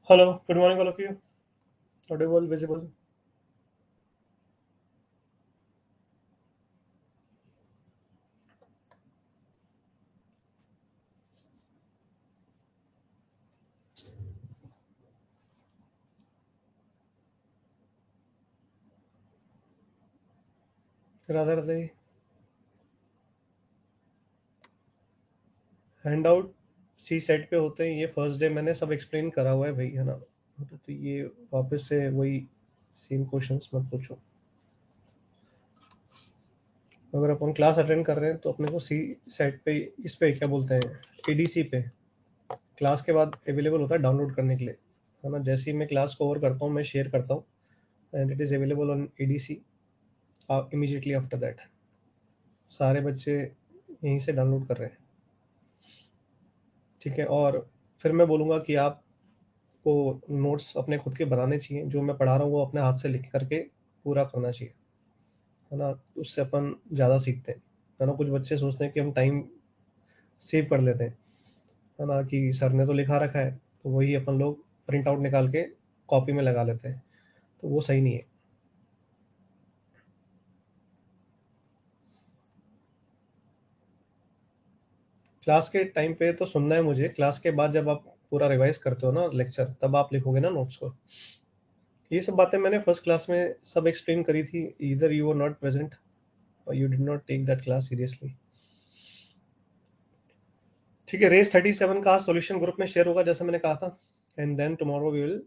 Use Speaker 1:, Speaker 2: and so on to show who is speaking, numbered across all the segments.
Speaker 1: Hello, good morning, all of you. Audible, visible. Radhe Radhe. Handout C set पे होते हैं। ये फर्स्ट डे मैंने सब एक्सप्लेन करा हुआ है भाई, है ना। तो ये वापस से वही सेम क्वेश्चंस मत पूछो। अगर अपन क्लास अटेंड कर रहे हैं तो अपने को सी सेट पे, इस पे क्या बोलते हैं, एडीसी पे क्लास के बाद अवेलेबल होता है डाउनलोड करने के लिए, है ना। जैसे ही मैं क्लास को ओवर करता हूँ, मैं शेयर करता हूँ and it is available on ADC immediately after that. सारे बच्चे यहीं से डाउनलोड कर रहे हैं, ठीक है। और फिर मैं बोलूँगा कि आप को नोट्स अपने खुद के बनाने चाहिए। जो मैं पढ़ा रहा हूँ वो अपने हाथ से लिख करके पूरा करना चाहिए, है ना। उससे अपन ज़्यादा सीखते हैं, है ना। कुछ बच्चे सोचते हैं कि हम टाइम सेव कर लेते हैं, है ना, कि सर ने तो लिखा रखा है तो वही अपन लोग प्रिंट आउट निकाल के कॉपी में लगा लेते हैं, तो वो सही नहीं है। क्लास के टाइम पे तो सुनना है मुझे, क्लास के बाद जब आप पूरा रिवाइज करते हो ना लेक्चर, तब आप लिखोगे ना नोट्स को। ये सब बातें मैंने फर्स्ट क्लास में सब एक्सप्लेन करी थी। इधर यू वर नॉट प्रेजेंट और you did not take that class seriously. ठीक है। रेस 37 का सॉल्यूशन ग्रुप में शेयर होगा जैसा मैंने कहा था, and then tomorrow we will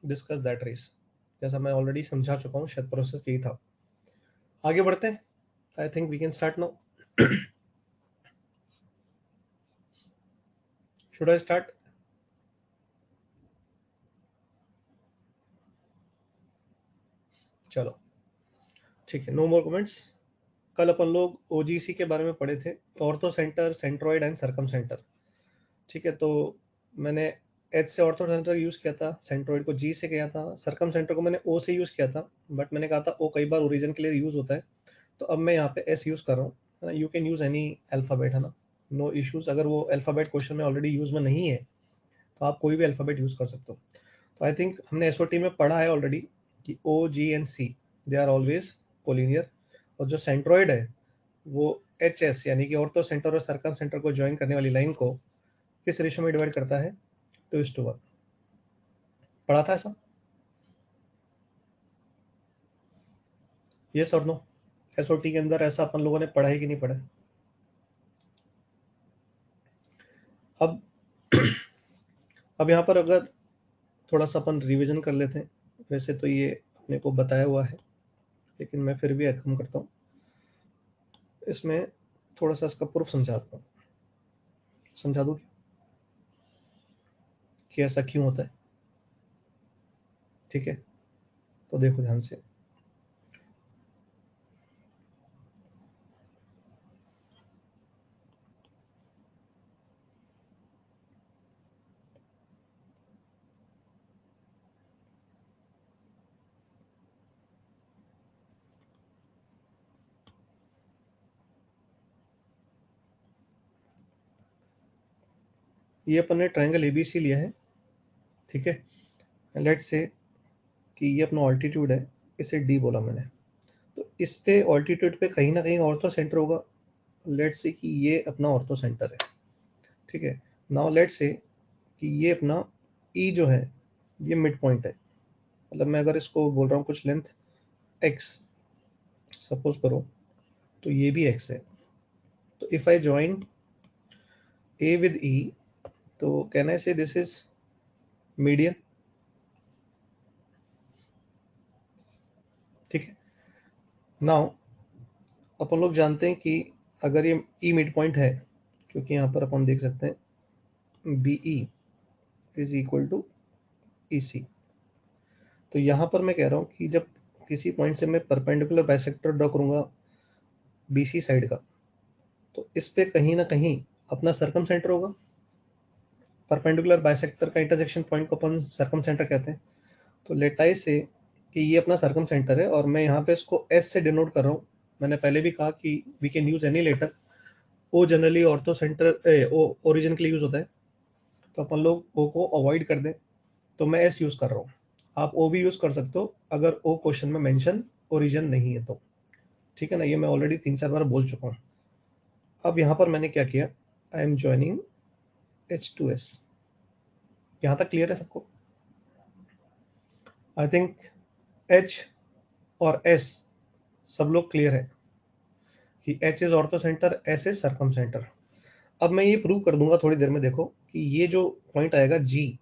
Speaker 1: discuss that रेस। जैसा मैं ऑलरेडी समझा चुका हूँ, शायद प्रोसेस यही था। आगे बढ़ते हैं। I think we can start now. Should I start? चलो, ठीक है। No more comments. कल अपन लोग ओजीसी के बारे में पढ़े थे, orthocentre, centroid and circumcentre. ठीक है। तो मैंने एच से ऑर्थो सेंटर यूज किया था, सेंट्रोइड को जी से किया था, सर्कम सेंटर को मैंने ओ से यूज किया था, बट मैंने कहा था ओ कई बार ओरिजिन के लिए यूज होता है, तो अब मैं यहाँ पे एस यूज कर रहा हूँ, है ना। You can use any alphabet, है ना। No issues. अगर वो अल्फाबेट क्वेश्चन में ऑलरेडी यूज में नहीं है तो आप कोई भी अल्फाबेट यूज कर सकते हो। तो आई थिंक हमने एसओटी में पढ़ा है ऑलरेडी कि O G and C they are always collinear, और जो सेंट्रॉइड है वो एच एस यानी कि ऑर्थो सेंटर और सर्कम सेंटर को ज्वाइन करने वाली लाइन को किस रेशो में डिवाइड करता है? 2:1। पढ़ा था ऐसा? यस और नो? एसओटी के अंदर ऐसा अपन लोगों ने पढ़ा है कि नहीं पढ़ा है? अब अब यहाँ पर अगर थोड़ा सा अपन रिवीजन कर लेते हैं। वैसे तो ये अपने को बताया हुआ है, लेकिन मैं फिर भी हम करता हूँ। इसमें थोड़ा सा इसका प्रूफ समझाता हूँ। समझा दूँ कि ऐसा क्यों होता है? ठीक है, तो देखो ध्यान से। ये अपन ने ट्रायंगल एबीसी लिया है, ठीक है। लेट्स से कि ये अपना ऑल्टीट्यूड है, इसे डी बोला मैंने। तो इस पे ऑल्टीट्यूड पे कहीं ना कहीं ऑर्थो सेंटर होगा। लेट्स से कि ये अपना ऑर्थो सेंटर है, ठीक है। नाउ लेट्स से कि ये अपना ई जो है ये मिड पॉइंट है। मतलब मैं अगर इसको बोल रहा हूँ कुछ लेंथ एक्स सपोज करो, तो ये भी एक्स है। तो if I join A with E, तो can I say this is median, ठीक है। नाउ अपन लोग जानते हैं कि अगर ये ई मिड पॉइंट है, क्योंकि यहाँ पर अपन देख सकते हैं B E is equal to E C. तो यहाँ पर मैं कह रहा हूँ कि जब किसी पॉइंट से मैं परपेंडिकुलर बाइसेक्टर ड्रॉ करूंगा बी सी साइड का, तो इस पे कहीं ना कहीं अपना सर्कम सेंटर होगा। परपेंडिकुलर बाइसेक्टर का इंटरसेक्शन पॉइंट को अपन सर्कम सेंटर कहते हैं। तो लेटाई से कि ये अपना सर्कम सेंटर है, और मैं यहाँ पे इसको एस से डिनोट कर रहा हूँ। मैंने पहले भी कहा कि we can use any letter. O generally orthocentre O origin के लिए यूज होता है, तो अपन लोग ओ को अवॉइड कर दें, तो मैं एस यूज़ कर रहा हूँ। आप ओ भी यूज़ कर सकते हो अगर ओ क्वेश्चन में मेंशन ओरिजिन नहीं है तो, ठीक है ना। ये मैं ऑलरेडी 3-4 बार बोल चुका हूँ। अब यहाँ पर मैंने क्या किया, आई एम जॉइनिंग H2S। यहाँ तक क्लियर है सबको? आई थिंक H और S सब लोग क्लियर है कि H is ortho centre, S is circum centre. अब मैं ये प्रूव कर दूंगा थोड़ी देर में, देखो कि ये जो पॉइंट आएगा G,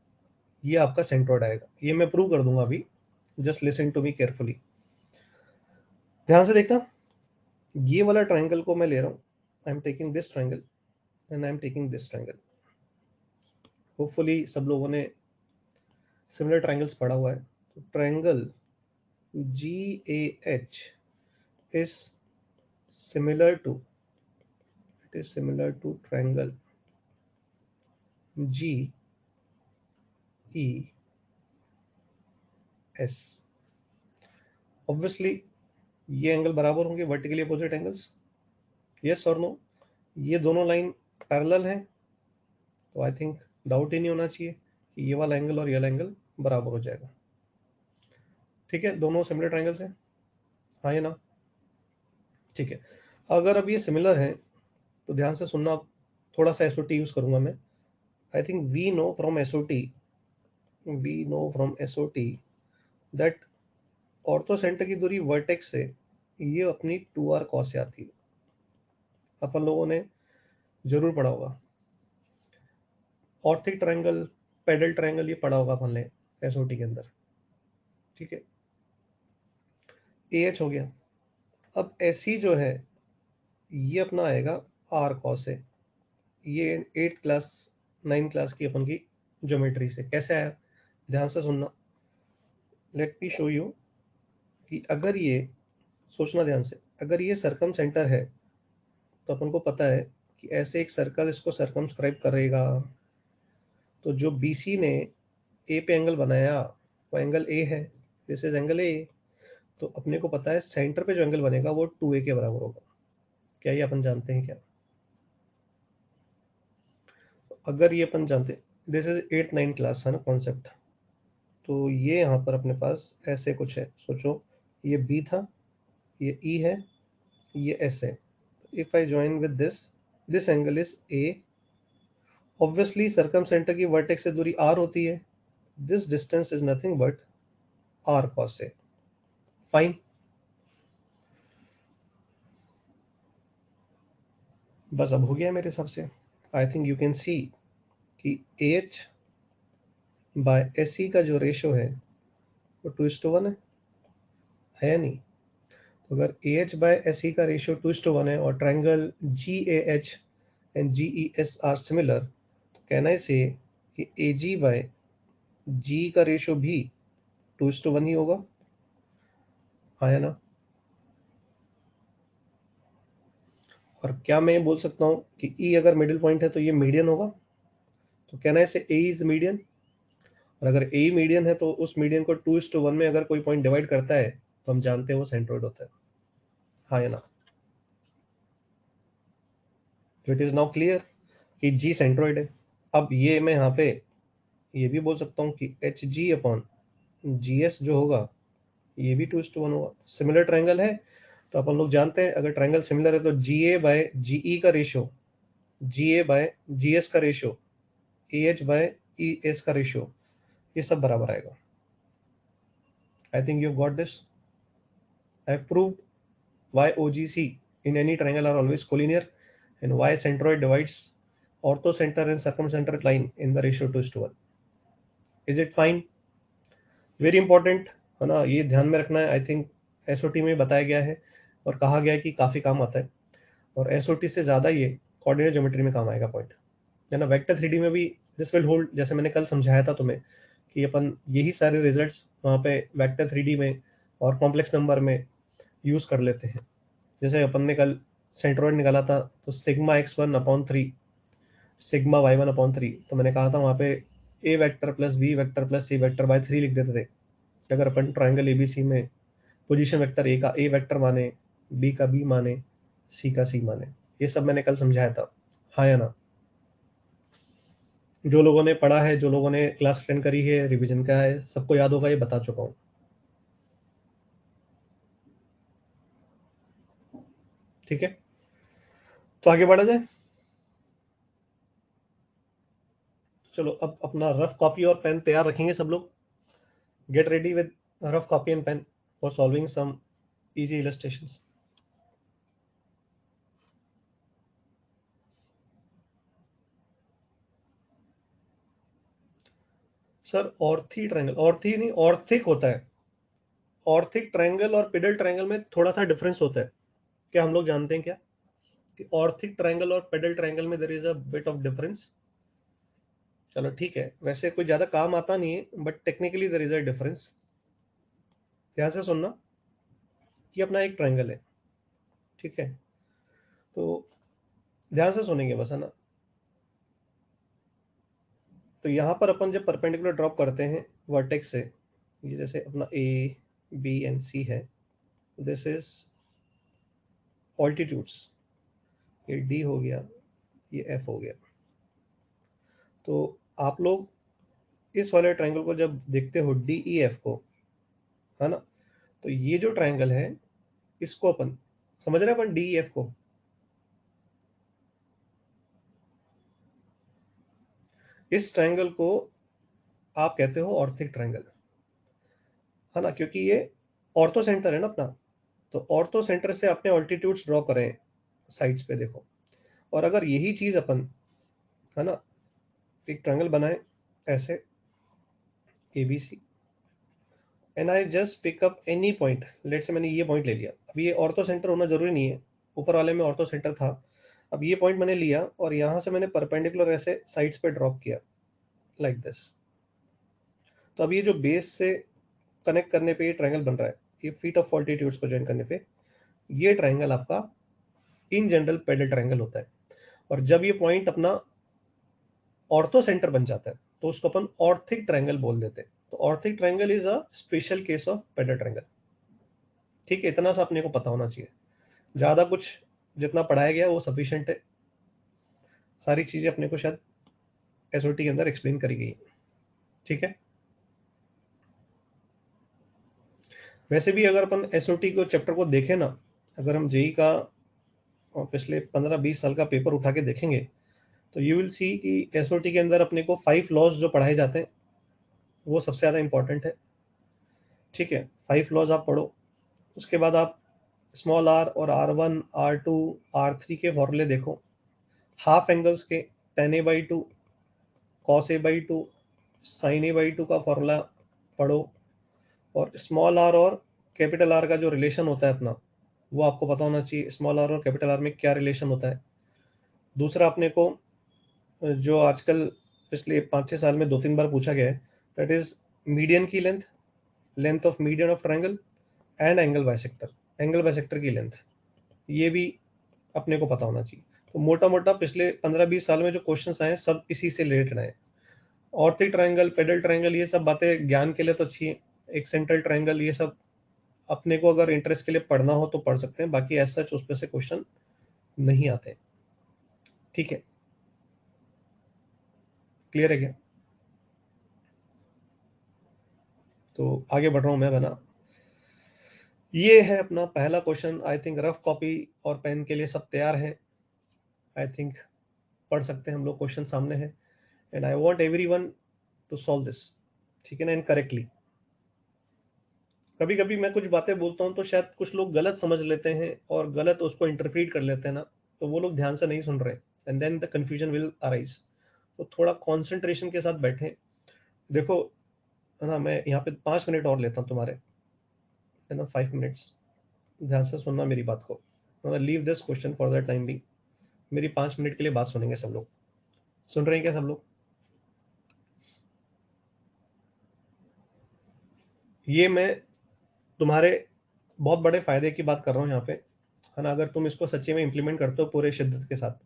Speaker 1: ये आपका सेंट्रोइड आएगा। ये मैं प्रूव कर दूंगा अभी, just listen to me carefully, ध्यान से देखना। ये वाला ट्राइंगल को मैं ले रहा हूँ, I am taking this triangle and I am taking this triangle. Hopefully सब लोगों ने सिमिलर ट्राइंगल्स पढ़ा हुआ है। तो triangle GAH is similar to, it is similar to triangle GES। Obviously ये एंगल बराबर होंगे, वर्टिकली अपोजिट एंगल्स, यस और नो। ये दोनों लाइन पैरेलल हैं, तो आई थिंक डाउट ही नहीं होना चाहिए कि ये वाला एंगल और ये वाला एंगल बराबर हो जाएगा। ठीक है, दोनों सिमिलर ट्राइंगल्स हैं, हाँ या ना? ठीक है, अगर अब ये सिमिलर है तो ध्यान से सुनना, थोड़ा सा एसओटी यूज करूंगा मैं। I think we know from SOT that orthocentre की दूरी वर्टेक्स से ये अपनी 2r cos से आती है। अपन लोगों ने जरूर पढ़ा होगा। ऑर्थिक ट्रायंगल, पेडल ट्रायंगल, ये पढ़ा होगा अपन ने एसओटी के अंदर। ठीक है, AH हो गया। अब SE जो है ये अपना आएगा R cos से। ये 8th क्लास 9th क्लास की अपन की ज्योमेट्री से कैसे आया, ध्यान से सुनना। लेट मी शो यू कि अगर ये, सोचना ध्यान से, अगर ये सर्कम सेंटर है तो अपन को पता है कि ऐसे एक सर्कल इसको सर्कमस्क्राइब करेगा। तो जो BC ने ए पे एंगल बनाया वो एंगल ए है, दिस इज एंगल ए। तो अपने को पता है सेंटर पे जो एंगल बनेगा वो 2A के बराबर होगा। क्या ये अपन जानते हैं क्या? अगर ये अपन जानते, this is 8th 9th class है ना कॉन्सेप्ट। तो ये यहाँ पर अपने पास ऐसे कुछ है, सोचो ये B था, ये E है, ये S है। If I join with this angle is A। Obviously circum centre की वर्टेक्स से दूरी R होती है। This distance is nothing but R cos A। Fine, बस अब हो गया मेरे हिसाब से। I think you can see कि AH बाय SE का जो रेशो है वो 2:1 है या नहीं? तो अगर AH बाय SE का रेशो 2:1 है और triangle GAH and GES are similar, तो कहना है से कि AG बाय G का रेशो भी 2:1 ही होगा, हाँ या ना? और क्या मैं ये बोल सकता हूँ कि E अगर मिडिल पॉइंट है तो ये मीडियन होगा? तो कहना है से A इज मीडियन। और अगर A मीडियन है तो उस मीडियन को 2:1 में अगर कोई पॉइंट डिवाइड करता है तो हम जानते हैं वो सेंट्रोइड होता है, हाँ या ना? तो इट इज नाउ क्लियर कि G सेंट्रोइड है। अब ये मैं यहाँ पे ये भी बोल सकता हूँ कि HG अपॉन GS जो होगा ये भी 2:1 होगा। सिमिलर ट्रायंगल है तो अपन लोग जानते हैं अगर ट्रायंगल सिमिलर है तो GA बाय GE का रेशियो, GA बाय GS का रेशियो, AH बाय ES का रेशियो, ये सब बराबर आएगा। I think you got this. I have proved why OGC in any triangle are always collinear and why centroid divides orthocenter and circumcenter line in the ratio 2:1। Is it fine? Very important है ना, ये ध्यान में रखना है। I think SOT में बताया गया है और कहा गया है कि काफ़ी काम आता है, और एसओटी से ज़्यादा ये कोऑर्डिनेट ज्योमेट्री में काम आएगा पॉइंट, है ना। वेक्टर 3D में भी दिस विल होल्ड, जैसे मैंने कल समझाया था तुम्हें कि अपन यही सारे रिजल्ट्स वहाँ पे वेक्टर 3D में और कॉम्प्लेक्स नंबर में यूज़ कर लेते हैं। जैसे अपन ने कल सेंट्रोइड निकाला था तो सिग्मा x1/3 सिग्मा y1/3, तो मैंने कहा था वहाँ पे a vector plus b vector plus c vector by 3 लिख देते थे। अगर अपन ट्राइंगल ABC में पोजीशन वेक्टर A का A वेक्टर माने, B का B माने, C का C माने, ये सब मैंने कल समझाया था, हाँ या ना? जो लोगों ने पढ़ा है, जो लोगों ने क्लास अटेंड करी है, रिवीजन का है, सबको याद होगा, ये बता चुका हूँ। ठीक है, तो आगे बढ़ा जाए। चलो अब अपना रफ कॉपी और पेन तैयार रखेंगे सब लोग। Get ready with rough copy and pen for solving some easy illustrations. Sir orthi triangle, orthi नहीं ऑर्थिक होता है। ऑर्थिक ट्रायंगल और पिडल ट्रायंगल में थोड़ा सा डिफरेंस होता है। क्या हम लोग जानते हैं क्या कि ऑर्थिक ट्रायंगल और पेडल ट्रायंगल में there is a bit of difference? चलो ठीक है, वैसे कोई ज्यादा काम आता नहीं है, but technically there is a difference. ध्यान से सुनना। ये अपना एक ट्रायंगल है, ठीक है, तो ध्यान से सुनेंगे बस, है ना। तो यहाँ पर अपन जब परपेंडिकुलर ड्रॉप करते हैं वर्टेक्स से, ये जैसे अपना ए बी एंड सी है, दिस इज ऑल्टीट्यूड्स। ये डी हो गया, ये एफ हो गया। तो आप लोग इस वाले ट्रायंगल को जब देखते हो डी ई एफ को, है ना, तो ये जो ट्रायंगल है इसको अपन समझ रहे हैं, अपन डी ई एफ को, इस ट्रायंगल को आप कहते हो ऑर्थोथिक ट्रायंगल, है ना, क्योंकि ये ऑर्थो सेंटर है ना अपना। तो ऑर्थो सेंटर से आपने ऑल्टीट्यूड्स ड्रॉ करें साइड्स पे, देखो। और अगर यही चीज अपन, है ना, एक ट्रायंगल बनाए ऐसे A B C, and I just pick up any point, let say मैंने ये पॉइंट ले लिया। अब ये ऑर्थो सेंटर होना जरूरी नहीं है, ऊपर वाले में ऑर्थो सेंटर था। अब ये पॉइंट मैंने लिया और यहाँ से मैंने परपेंडिकुलर ऐसे साइड्स पे ड्रॉप किया, लाइक दिस। तो अब ये जो बेस से कनेक्ट करने पे ये ट्रायंगल बन रहा है, ये फीट ऑफ ऑल्टीट्यूड्स को ज्वाइन करने पे ये ट्रायंगल आपका इन जनरल पेडल ट्रायंगल होता है। और जब ये पॉइंट अपना ऑर्थो सेंटर बन जाता है तो उसको अपन ऑर्थिक ट्रायंगल बोल देते हैं। तो orthic triangle is a special case of pedal triangle. ठीक है, इतना सा अपने को पता होना चाहिए। ज्यादा कुछ जितना पढ़ाया गया वो सफिशिएंट है। सारी चीजें अपने को शायद एसओटी के अंदर एक्सप्लेन करी गई। ठीक है, वैसे भी अगर अपन एसओटी को चैप्टर को देखें ना, अगर हम जेई का पिछले 15-20 साल का पेपर उठा के देखेंगे, तो यू विल सी कि एसओटी के अंदर अपने को 5 लॉज जो पढ़ाए जाते हैं वो सबसे ज़्यादा इंपॉर्टेंट है। ठीक है, 5 लॉज आप पढ़ो, उसके बाद आप स्मॉल आर और R1 R2 R3 के फॉर्मूले देखो। हाफ एंगल्स के tan a/2 cos a/2 sin a/2 का फॉर्मूला पढ़ो। और स्मॉल आर और कैपिटल आर का जो रिलेशन होता है अपना, वो आपको पता होना चाहिए, स्मॉल आर और कैपिटल आर में क्या रिलेशन होता है। दूसरा अपने को जो आजकल पिछले 5-6 साल में 2-3 बार पूछा गया है, दैट इज मीडियन की length, length of median of triangle, and angle bisector, angle bisector की लेंथ, ये भी अपने को पता होना चाहिए। तो मोटा मोटा पिछले 15-20 साल में जो क्वेश्चंस आए सब इसी से रिलेटेड आए। ऑर्थोथिक ट्रायंगल, पेडल ट्रायंगल, ये सब बातें ज्ञान के लिए तो अच्छी है। एक सेंट्रल ट्रायंगल, ये सब अपने को अगर इंटरेस्ट के लिए पढ़ना हो तो पढ़ सकते हैं, बाकी एज सच उस पर से क्वेश्चन नहीं आते। ठीक है, क्लियर है क्या? तो आगे बढ़ रहा हूँ मैं बना। ये है अपना पहला question. I think rough copy और पेन के लिए सब तैयार है। आई थिंक पढ़ सकते हैं हम लोग, क्वेश्चन सामने है, and I want everyone to solve this, ठीक है ना, एंड करेक्टली। कभी कभी मैं कुछ बातें बोलता हूँ तो शायद कुछ लोग गलत समझ लेते हैं और गलत उसको इंटरप्रीट कर लेते हैं ना, तो वो लोग ध्यान से नहीं सुन रहे, and then the confusion will arise. तो थोड़ा कंसंट्रेशन के साथ बैठें। देखो, है ना, मैं यहाँ पे 5 मिनट और लेता हूँ तुम्हारे, है ना, 5 मिनट्स। ध्यान से सुनना मेरी बात को, leave this question for the time भी। मेरी 5 मिनट के लिए बात सुनेंगे सब लोग। सुन रहे हैं क्या सब लोग? ये मैं तुम्हारे बहुत बड़े फायदे की बात कर रहा हूँ यहाँ पे, है ना, अगर तुम इसको सच्ची में इंप्लीमेंट करते हो पूरे शिद्दत के साथ।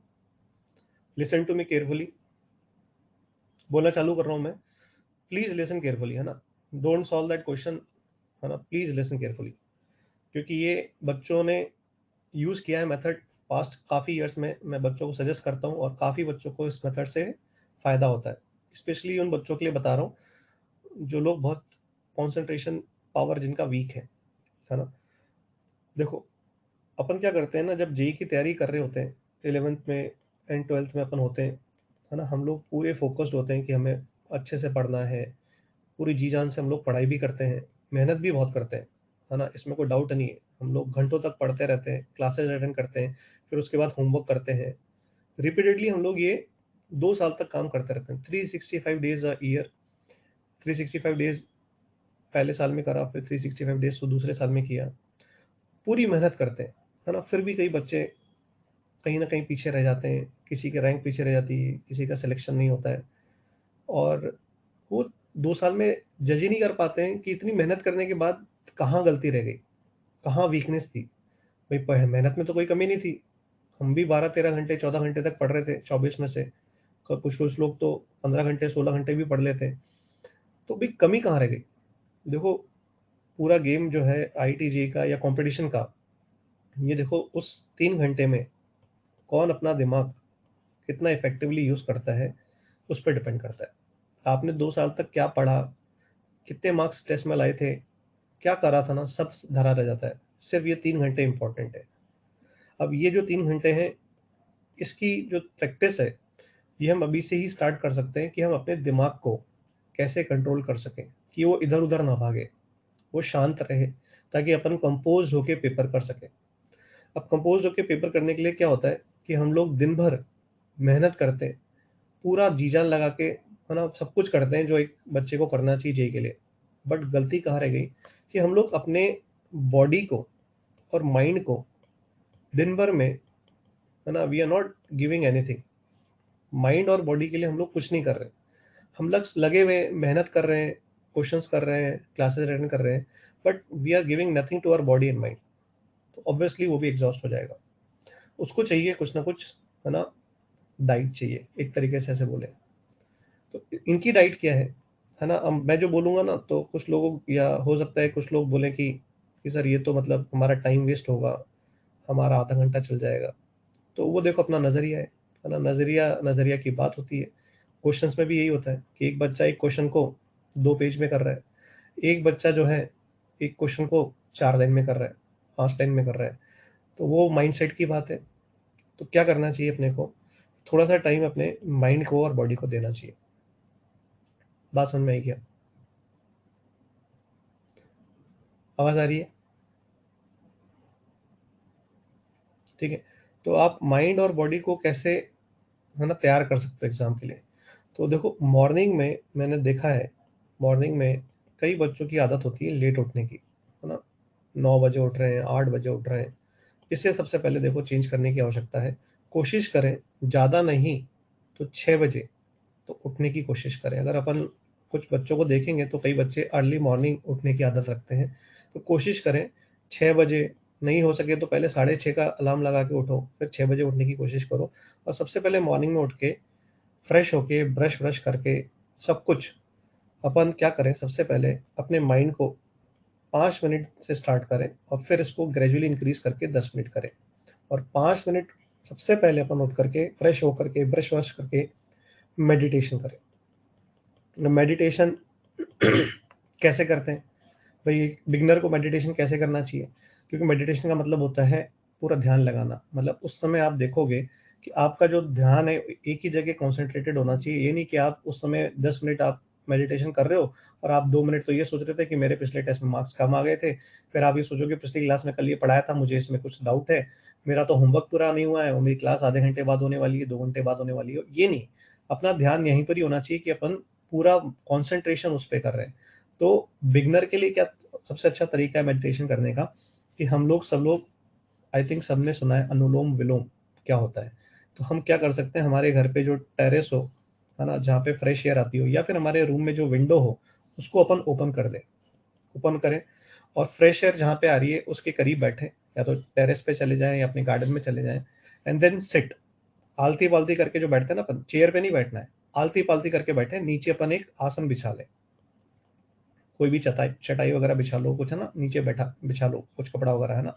Speaker 1: लिसन टू मी केयरफुली, बोलना चालू कर रहा हूँ मैं। प्लीज लिसन केयरफुली, है ना, डोंट सॉल्व दैट क्वेश्चन, है ना, प्लीज लिसन केयरफुली। क्योंकि ये बच्चों ने यूज किया है मेथड पास्ट काफी ईयर्स में, मैं बच्चों को सजेस्ट करता हूँ और काफी बच्चों को इस मेथड से फ़ायदा होता है। स्पेशली उन बच्चों के लिए बता रहा हूँ, जो लोग बहुत कंसंट्रेशन पावर जिनका वीक है ना? देखो, अपन क्या करते हैं ना, जब जेईई की तैयारी कर रहे होते हैं, 11th में एंड 12th में अपन होते हैं, है ना? हम लोग पूरे फ़ोकस्ड होते हैं कि हमें अच्छे से पढ़ना है, पूरी जी-जान से हम लोग पढ़ाई भी करते हैं, मेहनत भी बहुत करते हैं, है ना? इसमें कोई डाउट नहीं है। हम लोग घंटों तक पढ़ते रहते हैं, क्लासेस अटेंड करते हैं, फिर उसके बाद होमवर्क करते हैं। रिपीटेडली हम लोग ये 2 साल तक काम करते रहते हैं। 365 डेज़ अ ईयर, 365 डेज़ पहले साल में करा, फिर 365 डेज़ तो दूसरे साल में किया। पूरी मेहनत करते हैं, है ना? फिर भी कई बच्चे कहीं न कहीं पीछे रह जाते हैं, किसी की रैंक पीछे रह जाती है, किसी का सिलेक्शन नहीं होता है और वो 2 साल में जज ही नहीं कर पाते हैं कि इतनी मेहनत करने के बाद कहाँ गलती रह गई, कहाँ वीकनेस थी। भई प मेहनत में तो कोई कमी नहीं थी। हम भी 12-13 घंटे, 14 घंटे तक पढ़ रहे थे 24 में से। कुछ-कुछ लोग तो 15 घंटे, 16 घंटे भी पढ़ लेते हैं। तो भई कमी कहाँ रह गई? देखो, पूरा गेम जो है आईआईटी का या कॉम्पिटिशन का, ये देखो उस 3 घंटे में कौन अपना दिमाग कितना इफ़ेक्टिवली यूज़ करता है, उस पे डिपेंड करता है। आपने 2 साल तक क्या पढ़ा, कितने मार्क्स टेस्ट में लाए थे, क्या करा था ना, सब धरा रह जाता है। सिर्फ़ ये 3 घंटे इम्पोर्टेंट है। अब ये जो 3 घंटे हैं, इसकी जो प्रैक्टिस है, ये हम अभी से ही स्टार्ट कर सकते हैं कि हम अपने दिमाग को कैसे कंट्रोल कर सकें, कि वो इधर-उधर ना भागे, वो शांत रहे, ताकि अपन कंपोज़्ड होके पेपर कर सकें। अब कंपोज़्ड होके पेपर करने के लिए क्या होता है कि हम लोग दिन भर मेहनत करते हैं, पूरा जी-जान लगा के, है ना, सब कुछ करते हैं जो एक बच्चे को करना चाहिए जेईई के लिए। बट गलती कहाँ रह गई कि हम लोग अपने बॉडी को और माइंड को दिन भर में, है ना, we are not giving anything. Mind और बॉडी के लिए हम लोग कुछ नहीं कर रहे। हम लगे हुए हैं, मेहनत कर रहे हैं, क्वेश्चंस कर रहे हैं, क्लासेस अटेंड कर रहे हैं, but we are giving nothing to our body and mind. तो ऑब्वियसली वो भी एग्ज़ॉस्ट हो जाएगा। उसको चाहिए कुछ ना कुछ, है ना, डाइट चाहिए, एक तरीके से ऐसे बोले। तो इनकी डाइट क्या है ना? अब मैं जो बोलूँगा ना, तो कुछ लोगों या हो सकता है कुछ लोग बोलें कि सर ये तो मतलब हमारा टाइम वेस्ट होगा, हमारा आधा घंटा चल जाएगा। तो वो देखो अपना नज़रिया है ना? नज़रिया नज़रिया की बात होती है। क्वेश्चंस में भी यही होता है कि एक बच्चा एक क्वेश्चन को 2 पेज में कर रहा है। एक बच्चा जो है, एक क्वेश्चन को 4 लाइन में कर रहा है, 5 लाइन में कर रहा है। तो वो माइंडसेट की बात है। तो क्या करना चाहिए अपने को? थोड़ा-सा टाइम अपने माइंड को और बॉडी को देना चाहिए। बात समझ में आई क्या? आवाज़ आ रही है? ठीक है। तो आप माइंड और बॉडी को कैसे, है ना, तैयार कर सकते हो एग्ज़ाम के लिए? तो देखो, मॉर्निंग में मैंने देखा है, मॉर्निंग में कई बच्चों की आदत होती है लेट उठने की, है ना? 9 बजे उठ रहे हैं, 8 बजे उठ रहे हैं। इसे सबसे पहले देखो चेंज करने की आवश्यकता है। कोशिश करें, ज़्यादा नहीं तो 6 बजे तो उठने की कोशिश करें। अगर अपन कुछ बच्चों को देखेंगे तो कई बच्चे अर्ली मॉर्निंग उठने की आदत रखते हैं। तो कोशिश करें 6 बजे, नहीं हो सके तो पहले साढ़े 6 का अलार्म लगा के उठो, फिर 6 बजे उठने की कोशिश करो और सबसे पहले मॉर्निंग में उठ के फ्रेश होके, ब्रश-व्रश करके, सब कुछ अपन क्या करें, सबसे पहले अपने माइंड को 5 मिनट से स्टार्ट करें और फिर इसको ग्रेजुअली इंक्रीज़ करके 10 मिनट करें और 5 मिनट सबसे पहले अपन उठ करके, फ्रेश होकर के, ब्रश-वश करके मेडिटेशन करें। मेडिटेशन कैसे करते हैं? भई बिगिनर को मेडिटेशन कैसे करना चाहिए? क्योंकि मेडिटेशन का मतलब होता है पूरा ध्यान लगाना। मतलब उस समय आप देखोगे कि आपका जो ध्यान है एक ही जगह कॉन्सन्ट्रेटेड होना चाहिए। ये नहीं कि आप उस समय 10 मिनट आप मेडिटेशन कर रहे हो और आप 2 मिनट तो ये सोच रहे थे कि मेरे पिछले टेस्ट में मार्क्स कम आ गए थे। फिर आप ये सोचोगे पिछली क्लास में कल ये पढ़ाया था, मुझे इसमें कुछ डाउट है। मेरा तो होमवर्क पूरा नहीं हुआ है और मेरी क्लास आधे घंटे बाद होने वाली है, 2 घंटे बाद होने वाली है। ये नहीं, अपना ध्यान यहीं पर ही होना चाहिए कि अपन पूरा कॉन्सन्ट्रेशन उस पे कर रहे हैं। तो बिगिनर के लिए क्या सबसे अच्छा तरीका है मेडिटेशन करने का कि हम लोग सब लोग, आई थिंक सबने सुना है अनुलोम-विलोम क्या होता है। तो हम क्या कर सकते हैं, हमारे घर पे जो टेरेस हो, है ना? जहाँ पे फ्रेश एयर आती हो या फिर हमारे रूम में जो विंडो हो, उसको अपन ओपन कर दें। ओपन करें और फ्रेश एयर जहाँ पे आ रही है उसके करीब बैठें, या तो टेरेस पे चले जाएँ या अपने गार्डन में चले जाएँ एंड देन सिट। आलती-पालती करके जो बैठते हैं ना अपन, चेयर पे नहीं बैठना है। आलती-पालती करके बैठें, नीचे अपन एक आसन बिछा लें। कोई भी चटाई चटाई वगैरह बिछा लो, कुछ है ना, नीचे बिछा लो, कुछ कपड़ा वगैरह, है ना,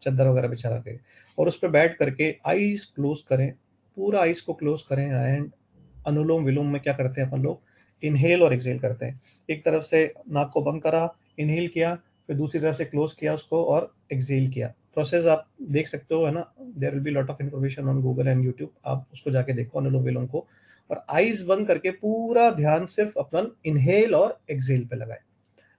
Speaker 1: चद्दर वगैरह बिछा के और उस पे बैठ करके आईज़ क्लोज़ करें, पूरा आईज़ को क्लोज़ करें एंड अनुलोम विलोम में क्या करते हैं अपन लोग, इनहेल और एक्सहेल करते हैं। एक तरफ से नाक को बंद करा, इनहेल किया, फिर दूसरी तरफ से क्लोज किया उसको और एक्सहेल किया। प्रोसेस आप देख सकते हो, है ना, there will be lot of information on Google and YouTube, आप उसको जाके देखो अनुलोम विलोम को। और आईज बंद करके पूरा ध्यान सिर्फ अपन इनहेल और एक्सहेल पे लगाए।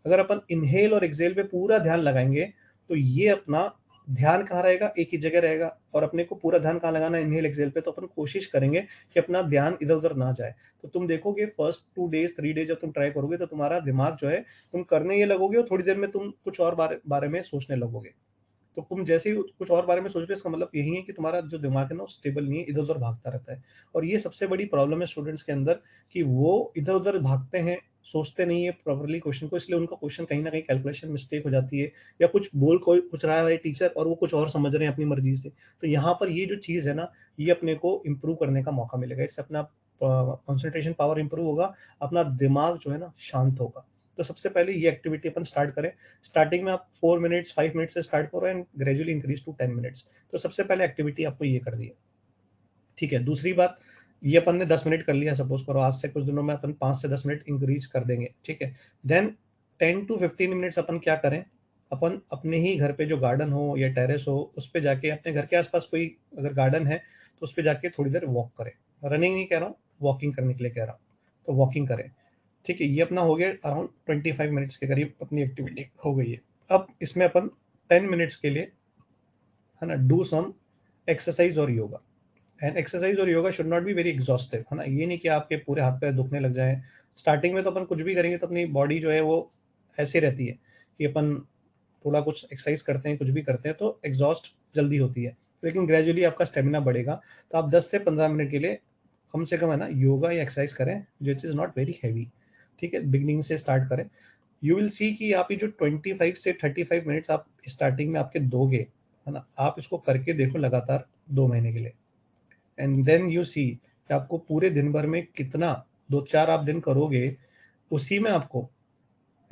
Speaker 1: अगर अपन इनहेल और एक्सहेल पे पूरा ध्यान लगाएंगे तो ये अपना ध्यान कहाँ रहेगा, एक ही जगह रहेगा। और अपने को पूरा ध्यान कहाँ लगाना है, इनहेल एक्सहेल पे। तो अपन कोशिश करेंगे कि अपना ध्यान इधर उधर ना जाए। तो तुम देखोगे फर्स्ट 2 डेज 3 डेज जब तुम ट्राई करोगे तो तुम्हारा दिमाग जो है, तुम करने ये लगोगे और थोड़ी देर में तुम कुछ और बारे में सोचने लगोगे। तो तुम जैसे ही कुछ और बारे में सोच रहे हो, इसका मतलब यही है कि तुम्हारा जो दिमाग है ना, वो स्टेबल नहीं है, इधर उधर भागता रहता है। और ये सबसे बड़ी प्रॉब्लम है स्टूडेंट्स के अंदर, कि वो इधर उधर भागते हैं, सोचते नहीं है प्रॉपरली क्वेश्चन को, इसलिए उनका क्वेश्चन कहीं ना कहीं कैलकुलेशन मिस्टेक हो जाती है, या कुछ बोल कोई कुछ रहा है टीचर और वो कुछ और समझ रहे हैं अपनी मर्जी से। तो यहाँ पर ये जो चीज़ है ना, ये अपने को इम्प्रूव करने का मौका मिलेगा। इससे अपना कॉन्सेंट्रेशन पावर इंप्रूव होगा, अपना दिमाग जो है ना शांत होगा। तो सबसे पहले ये एक्टिविटी अपन स्टार्ट करें। स्टार्टिंग में आप 4 मिनट्स 5 मिनट्स से स्टार्ट करो and gradually increase to 10 minutes. तो सबसे पहले एक्टिविटी आपको ये कर दी है, ठीक है। दूसरी बात, ये अपन ने 10 मिनट कर लिया, सपोज करो आज से कुछ दिनों में अपन 5 से 10 मिनट इंक्रीज कर देंगे, ठीक है। देन 10 to 15 मिनट्स अपन क्या करें, अपन अपने ही घर पे जो गार्डन हो या टेरेस हो, उस पे जाके अपने घर के आसपास कोई अगर गार्डन है तो उस पे जाके थोड़ी देर वॉक करें। रनिंग नहीं कह रहा हूँ, वॉकिंग करने के लिए कह रहा हूँ। तो वॉकिंग करें, ठीक है। ये अपना हो गया अराउंड 25 मिनट्स के करीब अपनी एक्टिविटी हो गई है। अब इसमें अपन 10 मिनट्स के लिए, है ना, डू सम एक्सरसाइज और योगा। एंड एक्सरसाइज और yoga should not be very exhaustive, है ना। ये नहीं कि आपके पूरे हाथ पैर दुखने लग जाएं। स्टार्टिंग में तो अपन कुछ भी करेंगे तो अपनी बॉडी जो है वो ऐसे रहती है कि अपन थोड़ा कुछ एक्सरसाइज करते हैं, कुछ भी करते हैं तो एग्जॉस्ट जल्दी होती है। लेकिन ग्रेजुअली आपका स्टेमिना बढ़ेगा। तो आप 10 से 15 मिनट के लिए कम से कम, है ना, योगा या एक्सरसाइज करें, which is not very heavy, ठीक है। बिगनिंग से स्टार्ट करें। यू विल सी कि आप ये जो 25 से 35 मिनट्स आप स्टार्टिंग में आपके दोगे, है ना, आप इसको करके देखो लगातार 2 महीने के लिए। एंड देन यू सी कि आपको पूरे दिन भर में कितना, 2-4 आप दिन करोगे, उसी में आपको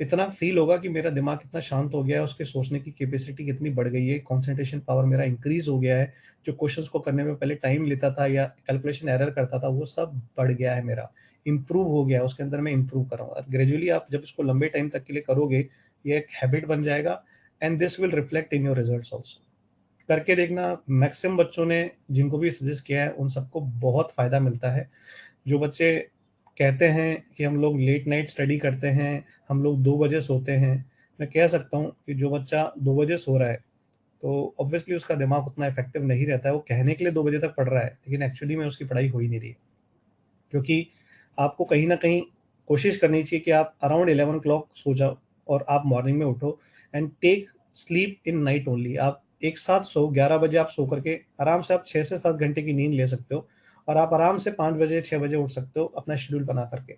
Speaker 1: इतना फील होगा कि मेरा दिमाग कितना शांत हो गया है, उसके सोचने की कैपेसिटी कितनी बढ़ गई है, कंसंट्रेशन पावर मेरा इंक्रीज हो गया है। जो क्वेश्चंस को करने में पहले टाइम लेता था या कैलकुलेशन एरर करता था, वो सब बढ़ गया है मेरा, इंप्रूव हो गया है, उसके अंदर मैं इंप्रूव कर रहा हूँ। और ग्रेजुअली आप जब इसको लंबे टाइम तक के लिए करोगे, ये एक हैबिट बन जाएगा। And this will reflect in your results also. करके देखना। मैक्सिमम बच्चों ने जिनको भी सजेस्ट किया है उन सबको बहुत फायदा मिलता है। जो बच्चे कहते हैं कि हम लोग लेट नाइट स्टडी करते हैं, हम लोग 2 बजे सोते हैं, मैं कह सकता हूँ कि जो बच्चा 2 बजे सो रहा है तो ऑब्वियसली उसका दिमाग उतना इफेक्टिव नहीं रहता है। वो कहने के लिए 2 बजे तक पढ़ रहा है, लेकिन एक्चुअली में उसकी पढ़ाई हो ही नहीं रही है। क्योंकि आपको कहीं ना कहीं कोशिश करनी चाहिए कि आप अराउंड 11 o'clock सो जाओ और आप मॉर्निंग में उठो। And take sleep in night only. आप एक साथ सो, 11 बजे आप सो करके आराम से आप 6 से 7 घंटे की नींद ले सकते हो। और आप आराम से 5 बजे 6 बजे उठ सकते हो अपना शेड्यूल बना करके।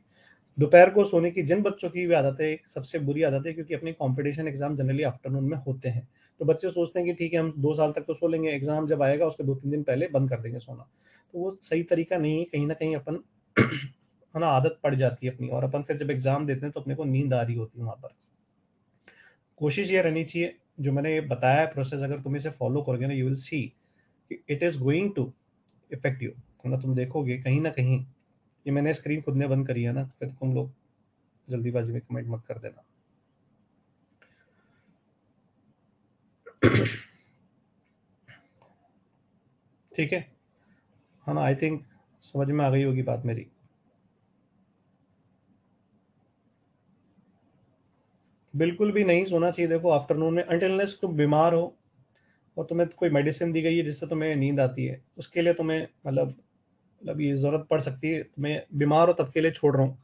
Speaker 1: दोपहर को सोने की जिन बच्चों की भी आदत है, एक सबसे बुरी आदत है, क्योंकि अपने कंपटीशन एग्जाम जनरली आफ्टरनून में होते हैं। तो बच्चे सोचते हैं कि ठीक है हम 2 साल तक तो सो लेंगे, एग्जाम जब आएगा उसके 2-3 दिन पहले बंद कर देंगे सोना। तो वो सही तरीका नहीं है। कहीं ना कहीं अपन है ना, आदत पड़ जाती है अपनी, और अपन फिर जब एग्जाम देते हैं तो अपने को नींद आ रही होती है वहां पर। कोशिश ये रहनी चाहिए, जो मैंने ये बताया है प्रोसेस, अगर तुम इसे फॉलो करोगे ना, you will see it is going to effect you, है ना। तुम देखोगे कहीं ना कहीं, ये मैंने स्क्रीन खुद ने बंद करी है ना, फिर तुम लोग जल्दीबाजी में कमेंट मत कर देना। ठीक है, हाँ ना, आई थिंक समझ में आ गई होगी बात मेरी। बिल्कुल भी नहीं सोना चाहिए। देखो आफ्टरनून में अनटिल अनलेस तुम बीमार हो और तुम्हें कोई मेडिसिन दी गई है जिससे तुम्हें नींद आती है, उसके लिए तुम्हें मतलब ये जरूरत पड़ सकती है, तुम्हें बीमार हो तब के लिए छोड़ रहा हूँ।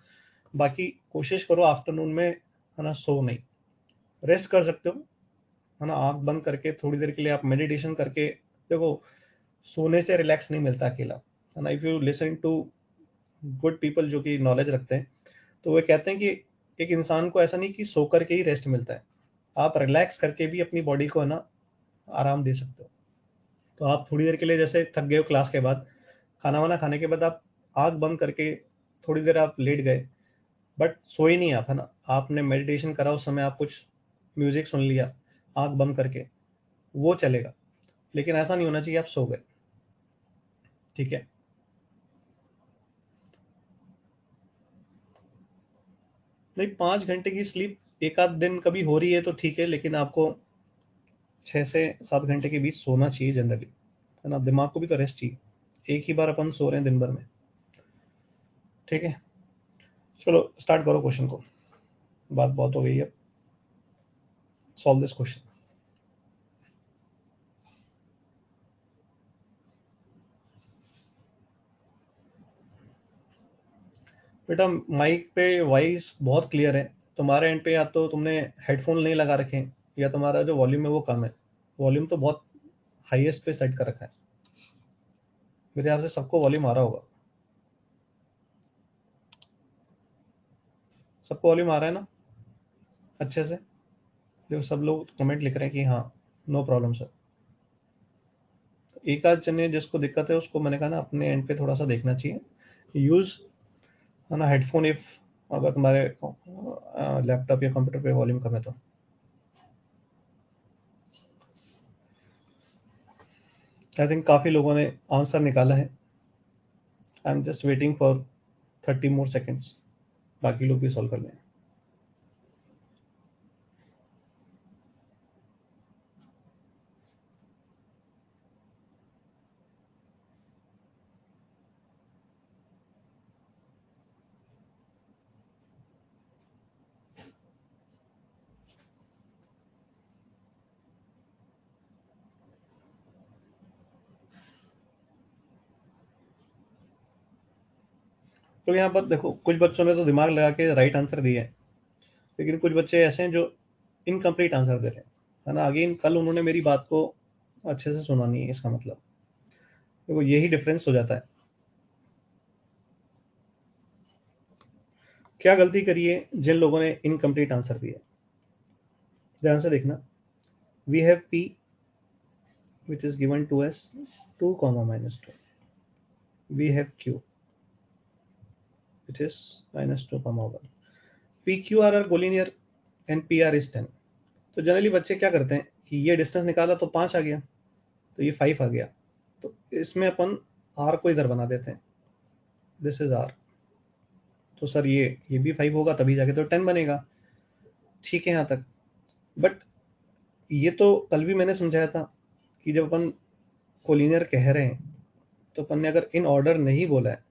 Speaker 1: बाकी कोशिश करो आफ्टरनून में, है ना, सो नहीं, रेस्ट कर सकते हो, है ना, आंख बंद करके थोड़ी देर के लिए आप मेडिटेशन करके देखो। सोने से रिलैक्स नहीं मिलता अकेला, है ना। If you listen to good people जो कि नॉलेज रखते हैं, तो वे कहते हैं कि एक इंसान को ऐसा नहीं कि सो करके ही रेस्ट मिलता है, आप रिलैक्स करके भी अपनी बॉडी को, है ना, आराम दे सकते हो। तो आप थोड़ी देर के लिए जैसे थक गए हो क्लास के बाद, खाना वाना खाने के बाद आप आंख बंद करके थोड़ी देर आप लेट गए, बट सोए नहीं आप, है ना, आपने मेडिटेशन करा, उस समय आप कुछ म्यूजिक सुन लिया आंख बंद करके, वो चलेगा। लेकिन ऐसा नहीं होना चाहिए आप सो गए, ठीक है। नहीं, 5 घंटे की स्लीप एक आध दिन कभी हो रही है तो ठीक है, लेकिन आपको 6 से 7 घंटे के बीच सोना चाहिए जनरली, है ना? दिमाग को भी तो रेस्ट चाहिए। एक ही बार अपन सो रहे हैं दिन भर में, ठीक है? चलो स्टार्ट करो क्वेश्चन को, बात बहुत हो गई है, सॉल्व दिस क्वेश्चन। बेटा माइक पे वॉइस बहुत क्लियर है, तुम्हारे एंड पे या तो तुमने हेडफोन नहीं लगा रखे हैं या तुम्हारा जो वॉल्यूम है वो कम है। वॉल्यूम तो बहुत हाईएस्ट पे सेट कर रखा है, मेरे हिसाब से सबको वॉल्यूम आ रहा होगा। सबको वॉल्यूम आ रहा है ना अच्छे से? देखो सब लोग कमेंट लिख रहे हैं कि हाँ, नो प्रॉब्लम सर। एक आध जने जिसको दिक्कत है उसको मैंने कहा ना अपने एंड पे थोड़ा सा देखना चाहिए, यूज, है ना, हेडफोन इफ अगर तुम्हारे लैपटॉप या कंप्यूटर पे वॉल्यूम कम है तो। आई थिंक काफ़ी लोगों ने आंसर निकाला है। I am just waiting for 30 more seconds, बाकी लोग भी सॉल्व कर लें। तो यहाँ पर देखो कुछ बच्चों ने तो दिमाग लगा के राइट आंसर दिया है, लेकिन कुछ बच्चे ऐसे हैं जो इनकम्प्लीट आंसर दे रहे हैं, है ना? अगेन कल उन्होंने मेरी बात को अच्छे से सुना नहीं है, इसका मतलब देखो यही डिफरेंस हो जाता है। क्या गलती करी है जिन लोगों ने इनकम्प्लीट आंसर दिया? ध्यान से देखना, we have P which is given to us 2 comma minus 2, we have q which is minus 2 comma 1, pq are collinear and pr is 10। तो जनरली बच्चे क्या करते हैं कि ये डिस्टेंस निकाला तो 5 आ गया, तो ये 5 आ गया, तो इसमें अपन r को इधर बना देते हैं, दिस इज r। तो सर ये भी 5 होगा तभी जाके तो 10 बनेगा, ठीक है यहाँ तक। बट ये तो कल भी मैंने समझाया था कि जब अपन कोलिनियर कह रहे हैं तो अपन ने अगर इन ऑर्डर नहीं बोला है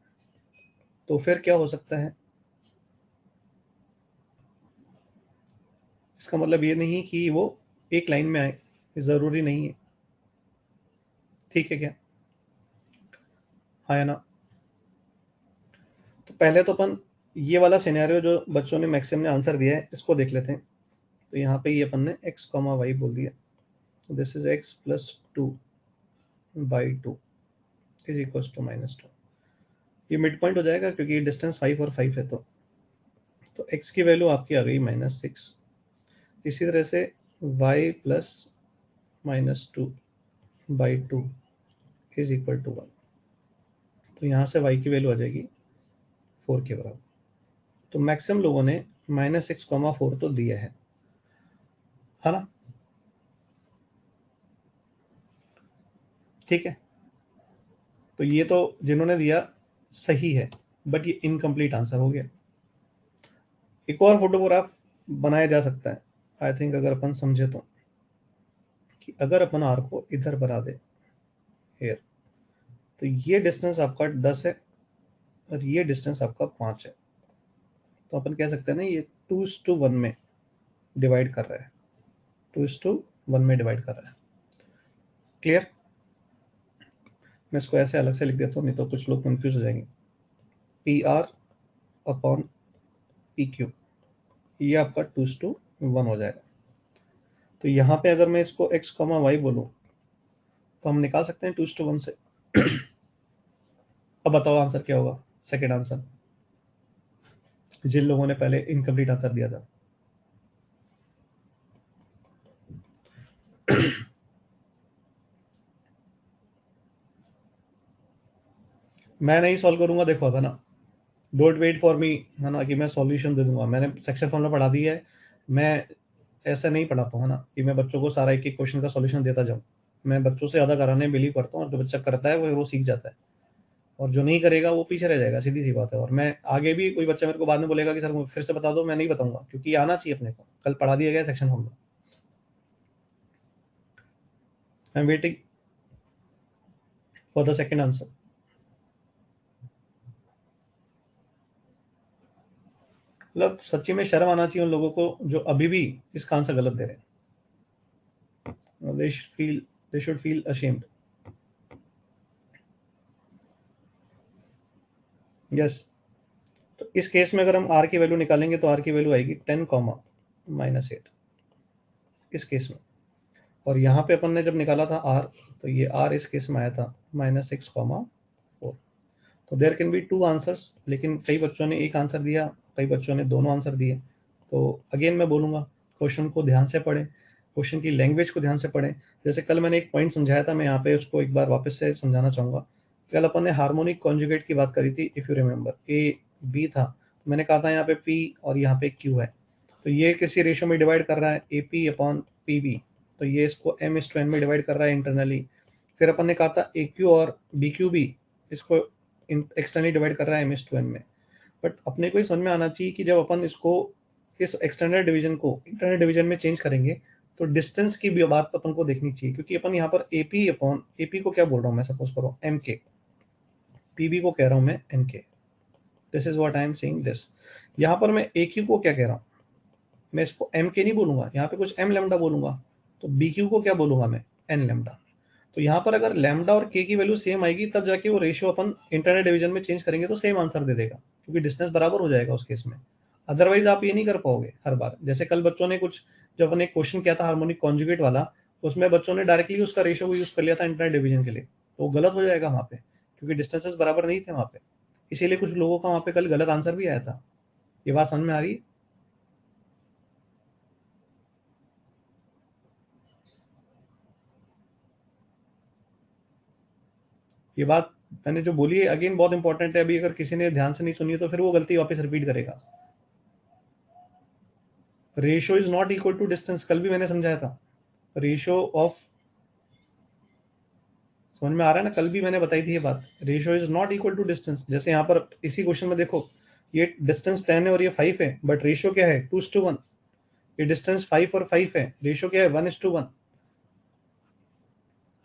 Speaker 1: तो फिर क्या हो सकता है? इसका मतलब ये नहीं कि वो एक लाइन में आए, ये ज़रूरी नहीं है, ठीक है क्या? हाँ या ना? तो पहले तो अपन ये वाला सिनेरियो जो बच्चों ने मैक्सिमम ने आंसर दिया है इसको देख लेते हैं। तो यहाँ पे ये अपन ने x कॉमा वाई बोल दिया, this is x plus 2/2 is equal to -2। ये मिड पॉइंट हो जाएगा क्योंकि डिस्टेंस 5 और 5 है, तो x की वैल्यू आपकी आ गई -6। इसी तरह से y plus -2/2 is equal to 1। तो यहाँ से y की वैल्यू आ जाएगी 4 के बराबर। तो मैक्सिमम लोगों ने -6,4 तो दिया है ना? ठीक है, तो ये तो जिन्होंने दिया सही है, बट ये इनकम्प्लीट आंसर हो गया। एक और फोटोग्राफ बनाया जा सकता है, आई थिंक अगर अपन समझे तो, कि अगर अपन आर को इधर बना दे हेयर, तो ये डिस्टेंस आपका 10 है और ये डिस्टेंस आपका 5 है, तो अपन कह सकते हैं ना ये 2:1 में डिवाइड कर रहा है, 2:1 में डिवाइड कर रहा है। क्लियर? मैं इसको ऐसे अलग से लिख देता हूँ, नहीं तो कुछ लोग कंफ्यूज हो जाएंगे। P R upon P Q, ये आपका 2:1 हो जाएगा। तो यहाँ पे अगर मैं इसको x कॉमा वाई बोलूँ तो हम निकाल सकते हैं 2:1 से। अब बताओ आंसर क्या होगा, सेकेंड आंसर, जिन लोगों ने पहले इनकम्प्लीट आंसर दिया था। मैं नहीं सॉल्व करूंगा, देखो अब, है ना? डोंट वेट फॉर मी, है ना, कि मैं सॉल्यूशन दे दूंगा। मैंने सेक्शन फॉर्मूला पढ़ा दी है, मैं ऐसा नहीं पढ़ाता हूँ, है ना, कि मैं बच्चों को सारा एक एक क्वेश्चन का सॉल्यूशन देता जाऊँ। मैं बच्चों से ज़्यादा कराने बिलीव करता हूँ, और जो बच्चा करता है वो सीख जाता है। और जो नहीं करेगा वो पीछे रह जाएगा, सीधी सी बात है। और मैं आगे भी कोई बच्चा मेरे को बाद में बोलेगा कि सर फिर से बता दो, मैं नहीं बताऊंगा, क्योंकि ये आना चाहिए अपने को, कल पढ़ा दिया गया section formula. I am waiting for the second answer. मतलब सच्ची में शर्म आना चाहिए उन लोगों को जो अभी भी इसका आंसर गलत दे रहे हैं। They should feel ashamed. Yes. तो इस केस में अगर हम आर की वैल्यू निकालेंगे तो आर की वैल्यू आएगी 10 कॉमा -8 इस केस में। और यहाँ पे अपन ने जब निकाला था आर, तो ये आर इस केस में आया था -6,4। तो there can be two answers, लेकिन कई बच्चों ने एक आंसर दिया, कई बच्चों ने दोनों आंसर दिए। तो अगेन मैं बोलूँगा, क्वेश्चन को ध्यान से पढ़ें, क्वेश्चन की लैंग्वेज को ध्यान से पढ़ें। जैसे कल मैंने एक पॉइंट समझाया था, मैं यहाँ पे उसको एक बार वापस से समझाना चाहूँगा। कल अपन ने हार्मोनिक कॉन्जुगेट की बात करी थी, if you remember, A B था, तो मैंने कहा था यहाँ पे पी और यहाँ पे क्यू है, तो ये किसी रेशियो में डिवाइड कर रहा है, A P upon P B, तो ये इसको m/n में डिवाइड कर रहा है इंटरनली। फिर अपन ने कहा था ए क्यू और बी क्यू भी इसको एक्सटर्नली डिवाइड कर रहा है m/n में। बट अपने को ही समझ में आना चाहिए कि जब अपन इसको, इस एक्सटर्नल डिवीजन को इंटरनल डिवीजन में चेंज करेंगे, तो डिस्टेंस की भी बात अपन को देखनी चाहिए, क्योंकि अपन यहाँ पर एपी अपॉन एपी को क्या बोल रहा हूँ मैं, सपोज करो एम के, पीबी को कह रहा हूँ मैं एन के। This is what I am saying this. यहाँ पर मैं ए क्यू को क्या कह रहा हूँ, मैं इसको एम के नहीं बोलूंगा, यहाँ पे कुछ एम लेमडा बोलूंगा। तो बी क्यू को क्या बोलूंगा मैं, एन लेमडा। तो यहाँ पर अगर लैम्डा और के की वैल्यू सेम आएगी, तब जाके वो रेशियो अपन इंटरनल डिवीजन में चेंज करेंगे तो सेम आंसर दे देगा, क्योंकि डिस्टेंस बराबर हो जाएगा उस केस में। अदरवाइज आप ये नहीं कर पाओगे हर बार। जैसे कल बच्चों ने कुछ, जब अपन एक क्वेश्चन किया था हार्मोनिक कॉन्जुगेट वाला, उसमें बच्चों ने डायरेक्टली उसका रेशियो को यूज कर लिया था इंटरनल डिवीजन के लिए, तो वो गलत हो जाएगा वहाँ पे, क्योंकि डिस्टेंसेस बराबर नहीं थे वहाँ पे। इसीलिए कुछ लोगों का वहाँ पे कल गलत आंसर भी आया था। ये बात समझ में आ रही है? ये बात मैंने जो बोली है अगेन बहुत इंपॉर्टेंट है, अभी अगर किसी ने ध्यान से नहीं सुनी है तो फिर वो गलती वापस रिपीट करेगा। Ratio is not equal to distance, कल भी मैंने समझाया था। रेशियो ऑफ, समझ में आ रहा है ना, कल भी मैंने बताई थी ये बात। Ratio is not equal to distance. जैसे यहाँ पर इसी क्वेश्चन में देखो, ये डिस्टेंस 10 है और ये 5 है, बट रेशियो क्या है, 2:1। ये डिस्टेंस 5 और 5 है, रेशियो क्या है, 1:1।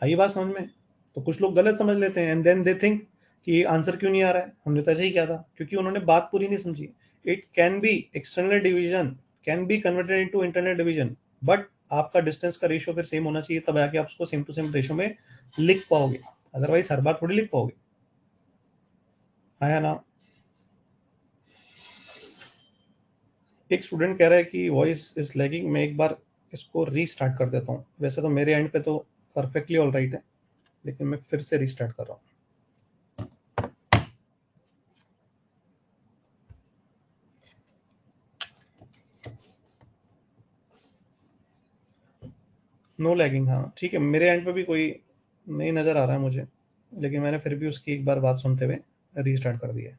Speaker 1: आई बात समझ में? तो कुछ लोग गलत समझ लेते हैं एंड देन दे थिंक कि आंसर क्यों नहीं आ रहा है, हमने तो ऐसे ही किया था, क्योंकि उन्होंने बात पूरी नहीं समझी। It can be external division can be converted into internal division, but आपका डिस्टेंस का रेशियो फिर सेम होना चाहिए, तब आके आप उसको सेम टू सेम रेशियो में लिख पाओगे, अदरवाइज हर बार थोड़ी लिख पाओगे। आया ना? एक स्टूडेंट कह रहा है कि वॉइस इज लैगिंग, मैं एक बार इसको रीस्टार्ट कर देता हूँ। वैसे तो मेरे एंड पे तो परफेक्टली ऑल राइट है, लेकिन मैं फिर से रीस्टार्ट कर रहा हूँ। नो लैगिंग, हाँ ठीक है, मेरे एंड पे भी कोई नहीं नज़र आ रहा है मुझे, लेकिन मैंने फिर भी उसकी एक बार बात सुनते हुए रीस्टार्ट कर दिया है।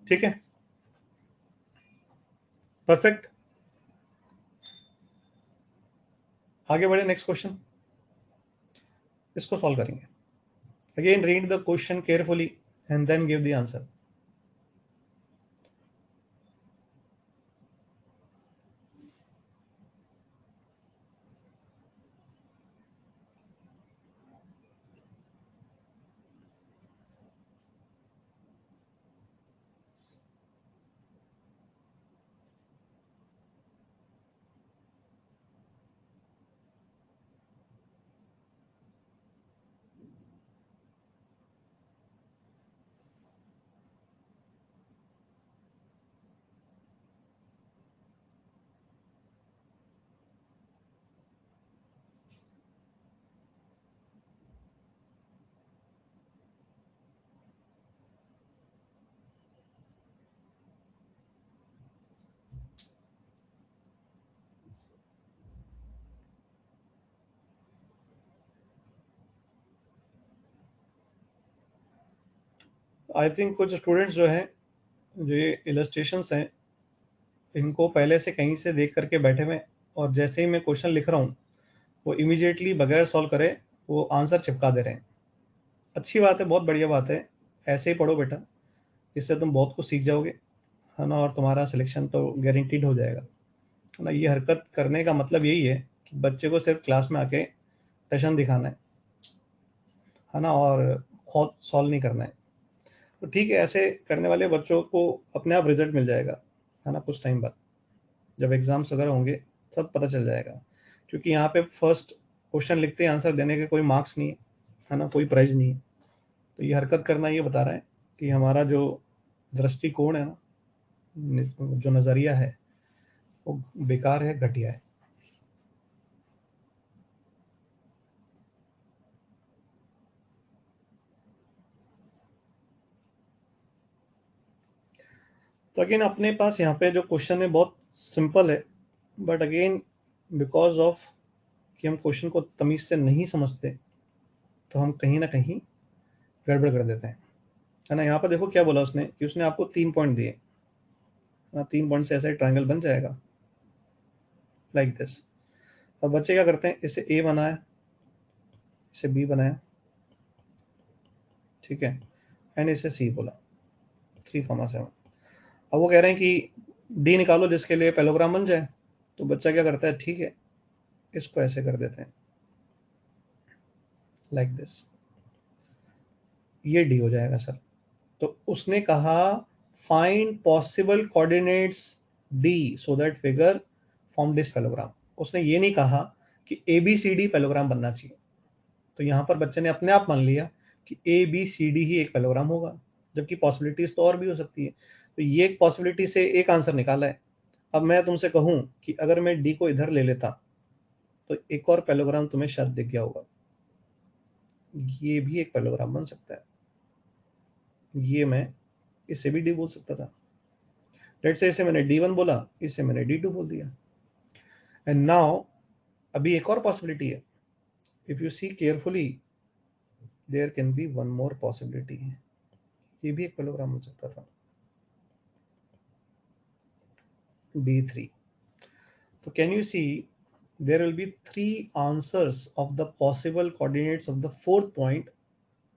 Speaker 1: ठीक है, परफेक्ट। आगे बढ़े, नेक्स्ट क्वेश्चन, इसको सॉल्व करेंगे। Again read the question carefully and then give the answer. I think कुछ स्टूडेंट्स जो हैं, जो ये इलस्ट्रेशंस हैं, इनको पहले से कहीं से देख करके बैठे हुए हैं, और जैसे ही मैं क्वेश्चन लिख रहा हूँ वो इमीडिएटली बगैर सॉल्व करे वो आंसर चिपका दे रहे हैं। अच्छी बात है, बहुत बढ़िया बात है, ऐसे ही पढ़ो बेटा, इससे तुम बहुत कुछ सीख जाओगे, है ना, और तुम्हारा सिलेक्शन तो गारंटीड हो जाएगा, है ना। ये हरकत करने का मतलब यही है कि बच्चे को सिर्फ क्लास में आके टशन दिखाना है ना, और खुद सॉल्व नहीं करना है। तो ठीक है, ऐसे करने वाले बच्चों को अपने आप रिजल्ट मिल जाएगा, है ना, कुछ टाइम बाद जब एग्जाम्स वगैरह होंगे तब पता चल जाएगा, क्योंकि यहाँ पे फर्स्ट क्वेश्चन लिखते ही आंसर देने के कोई मार्क्स नहीं है ना, कोई प्राइज नहीं है। तो ये हरकत करना ये बता रहा है कि हमारा जो दृष्टिकोण है ना, जो नज़रिया है, वो बेकार है, घटिया है। तो अगेन अपने पास यहाँ पे जो क्वेश्चन है बहुत सिंपल है, बट अगेन बिकॉज ऑफ कि हम क्वेश्चन को तमीज से नहीं समझते, तो हम कहीं ना कहीं गड़बड़ कर देते हैं, है ना। यहाँ पर देखो क्या बोला उसने, कि उसने आपको 3 पॉइंट दिए, है ना, 3 पॉइंट से ऐसा एक ट्रायंगल बन जाएगा लाइक दिस। अब बच्चे क्या करते हैं, इसे ए बनाया, इसे बी बनाया, ठीक है, एंड इसे सी बोला, 3,7। अब वो कह रहे हैं कि डी निकालो जिसके लिए पैलोग्राम बन जाए। तो बच्चा क्या करता है, ठीक है, इसको ऐसे कर देते हैं लाइक दिस, ये डी हो जाएगा सर। तो उसने कहा find possible coordinates D so that figure form this parallelogram. उसने ये नहीं कहा कि A B C D parallelogram बनना चाहिए। तो यहाँ पर बच्चे ने अपने आप मान लिया कि ए बी सी डी ही एक पैलोग्राम होगा, जबकि पॉसिबिलिटीज तो और भी हो सकती है। तो ये एक पॉसिबिलिटी से एक आंसर निकाला है। अब मैं तुमसे कहूं कि अगर मैं डी को इधर ले लेता, तो एक और पैलोग्राम तुम्हें शायद दिख गया होगा, ये भी एक पैलोग्राम बन सकता है, ये मैं इसे भी डी बोल सकता था। लेट्स से इसे मैंने D1 बोला, इसे मैंने D2 बोल दिया। एंड नाउ अभी एक और पॉसिबिलिटी है, if you see carefully there can be one more possibility, ये भी एक पैलोग्राम हो सकता था, D3। तो can you see there will be 3 answers of the possible coordinates of the fourth point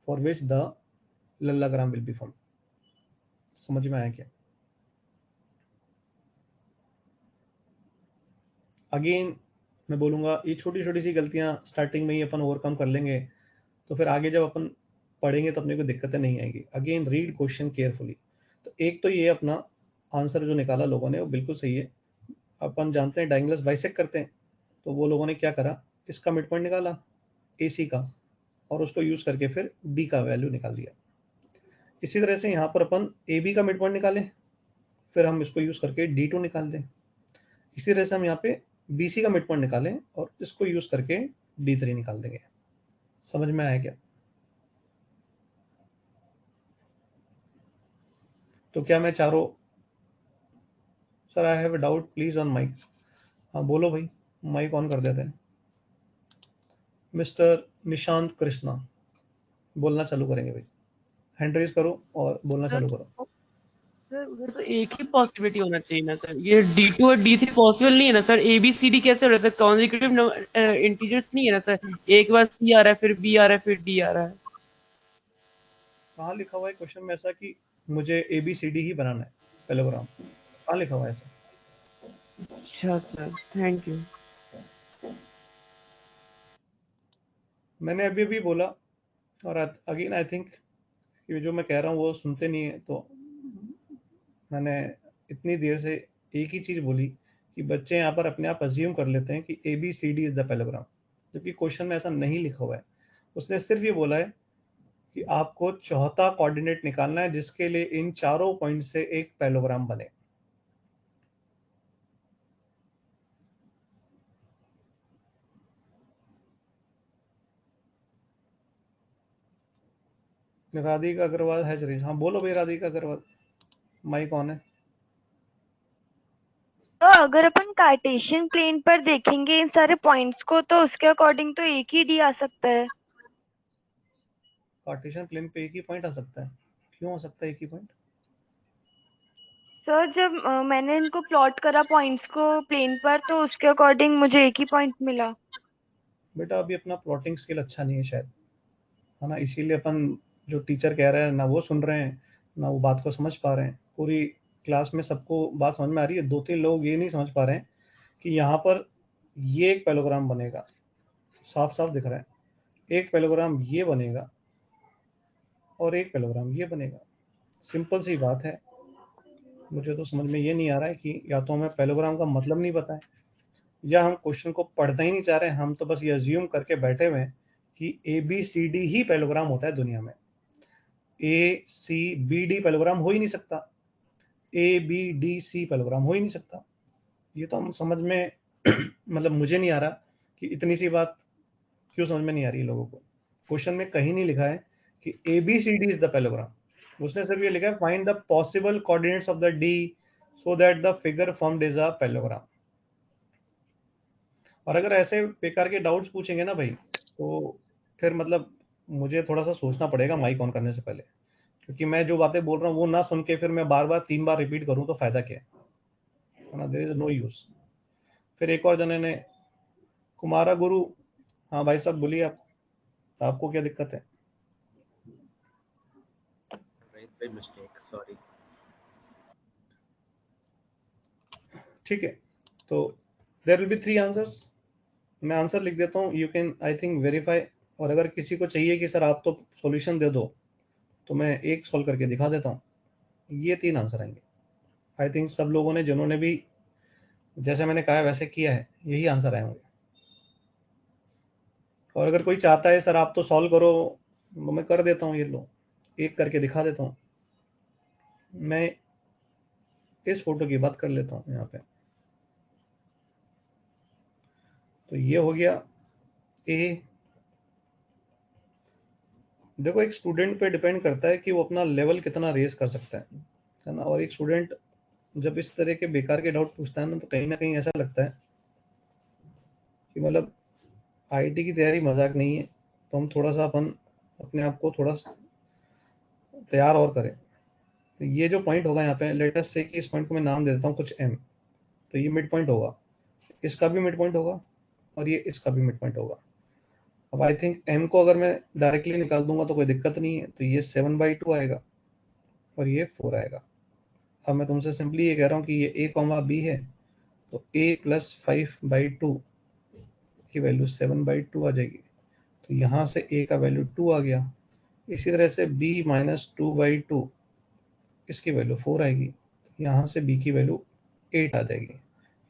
Speaker 1: for which the parallelogram will be formed। समझ में आया क्या? अगेन मैं बोलूंगा, ये छोटी छोटी सी गलतियां स्टार्टिंग में ही अपन ओवरकम कर लेंगे, तो फिर आगे जब अपन पढ़ेंगे तो अपने को दिक्कतें नहीं आएगी। Again read question carefully. तो एक तो ये अपना आंसर जो निकाला लोगों ने वो बिल्कुल सही है। अपन जानते हैं डायगोनल्स बाइसेक्ट करते हैं, तो वो लोगों ने क्या करा, इसका मिड पॉइंट निकाला ए सी का, और उसको यूज करके फिर डी का वैल्यू निकाल दिया। इसी तरह से यहाँ पर अपन ए बी का मिड पॉइंट निकालें, फिर हम इसको यूज करके D2 निकाल दें। इसी तरह से हम यहाँ पे बी सी का मिड पॉइंट निकालें और इसको यूज करके D3 निकाल देंगे। समझ में आया क्या? तो क्या मैं चारों, sir I have a doubt please on mic. हाँ बोलो भाई, माइक ऑन कर देते हैं। मिस्टर निशांत कृष्णा, बोलना चालू करेंगे भाई, हैंड रेज करो और बोलना चालू करो।
Speaker 2: सर उधर तो एक ही पॉसिबिलिटी होना चाहिए ना सर, ये D2 और D3 पॉसिबल नहीं है ना sir. A B C D कैसे हो रहा है सर, कॉन्जिक्यूटिव इंटीजर्स नहीं है ना सर। एक बार C आ रहा है, फिर B आ रहा है, फिर D आ रहा है।
Speaker 1: कहाँ लिखा हुआ है क्वेश्चन में ऐसा कि मुझे ए बी सी डी ही बनाना है पैलोग्राम? कहाँ लिखा हुआ है ऐसा?
Speaker 2: अच्छा सर, थैंक यू।
Speaker 1: मैंने अभी अभी बोला, और अगेन आई थिंक ये जो मैं कह रहा हूँ वो सुनते नहीं है, तो मैंने इतनी देर से एक ही चीज़ बोली कि बच्चे यहाँ पर अपने आप अज्यूम कर लेते हैं कि A B C D is the parallelogram, जबकि क्वेश्चन में ऐसा नहीं लिखा हुआ है। उसने सिर्फ ये बोला है कि आपको चौथा कोऑर्डिनेट निकालना है जिसके लिए इन चारों पॉइंट से एक पैलोग्राम बने। राधिका अग्रवाल है जरीज, हाँ बोलो भाई राधिका अग्रवाल, माइक ऑन है।
Speaker 3: तो अगर अपन कार्टेशियन प्लेन पर देखेंगे इन सारे पॉइंट्स को, तो उसके अकॉर्डिंग तो एक ही डी आ सकता है।
Speaker 1: कार्टेशियन प्लेन पे एक ही पॉइंट आ सकता है? क्यों आ सकता है एक ही पॉइंट?
Speaker 3: सर जब मैंने इनको प्लॉट करा पॉइंट्स को प्लेन पर, तो उसके अकॉर्डिंग मुझे एक ही पॉइंट मिला।
Speaker 1: बेटा अभी अपना प्लॉटिंग स्किल अच्छा नहीं है शायद, है ना। इसीलिए अपन जो टीचर कह रहे हैं ना वो सुन रहे हैं, ना वो बात को समझ पा रहे हैं। पूरी क्लास में सबको बात समझ में आ रही है, 2-3 लोग ये नहीं समझ पा रहे हैं कि यहाँ पर ये एक पैलोग्राम बनेगा, साफ-साफ दिख रहा है। एक पैलोग्राम ये बनेगा और एक पैलोग्राम ये बनेगा। सिंपल सी बात है। मुझे तो समझ में ये नहीं आ रहा है कि या तो हमें पैलोग्राम का मतलब नहीं पता है, या हम क्वेश्चन को पढ़ना ही नहीं चाह रहे हैं। हम तो बस ये अज्यूम करके बैठे हुए हैं कि ABCD ही पैलोग्राम होता है दुनिया में। ACBD पैलोग्राम हो ही नहीं सकता, ABDC पैलोग्राम हो ही नहीं सकता। ये तो हम समझ में मतलब मुझे नहीं आ रहा कि इतनी सी बात क्यों समझ में नहीं आ रही है लोगों को। क्वेश्चन में कहीं नहीं लिखा है कि ABCD इज द पैलोग्राम। उसने सिर्फ ये लिखा है find the possible coordinates of the D so that the figure formed is a parallelogram. और अगर ऐसे बेकार के डाउट्स पूछेंगे ना भाई, तो फिर मतलब मुझे थोड़ा सा सोचना पड़ेगा माइक ऑन करने से पहले, क्योंकि मैं जो बातें बोल रहा हूँ वो ना सुन के फिर मैं बार बार 3 बार रिपीट करूँ तो फायदा क्या है ना। There is no use. फिर एक और जने ने, कुमारा गुरु, हाँ भाई साहब बोलिए आप, आपको क्या दिक्कत है?
Speaker 4: by mistake, sorry.
Speaker 1: ठीक है, तो देयर विल बी 3 आंसर्स। मैं आंसर लिख देता हूँ, you can I think verify. और अगर किसी को चाहिए कि सर आप तो सॉल्यूशन दे दो, तो मैं एक सॉल्व करके दिखा देता हूँ। ये 3 आंसर आएंगे। आई थिंक सब लोगों ने, जिन्होंने भी जैसे मैंने कहा है वैसे किया है, यही आंसर आए होंगे। और अगर कोई चाहता है सर आप तो सॉल्व करो, तो मैं कर देता हूँ। ये लो, एक करके दिखा देता हूँ। मैं इस फोटो की बात कर लेता हूँ यहाँ पे। तो ये हो गया ए। देखो, एक स्टूडेंट पे डिपेंड करता है कि वो अपना लेवल कितना रेज कर सकता है ना। और एक स्टूडेंट जब इस तरह के बेकार के डाउट पूछता है ना कहीं ऐसा लगता है कि मतलब आईटी की तैयारी मजाक नहीं है। तो हम थोड़ा सा अपन अपने आप को थोड़ा तैयार और करें। तो ये जो पॉइंट होगा यहाँ पे, लेटेस्ट से कि इस पॉइंट को मैं नाम दे देता हूँ कुछ एम। तो ये मिड पॉइंट होगा, इसका भी मिड पॉइंट होगा, और ये इसका भी मिड पॉइंट होगा। अब आई थिंक एम को अगर मैं डायरेक्टली निकाल दूंगा तो कोई दिक्कत नहीं है। तो ये 7/2 आएगा और ये 4 आएगा। अब मैं तुमसे सिंपली ये कह रहा हूँ कि ये a कॉमा बी है, तो a प्लस 5/2 की वैल्यू 7/2 आ जाएगी। तो यहाँ से a का वैल्यू 2 आ गया। इसी तरह से b माइनस 2/2, इसकी वैल्यू 4 आएगी। यहाँ से b की वैल्यू 8 आ जाएगी।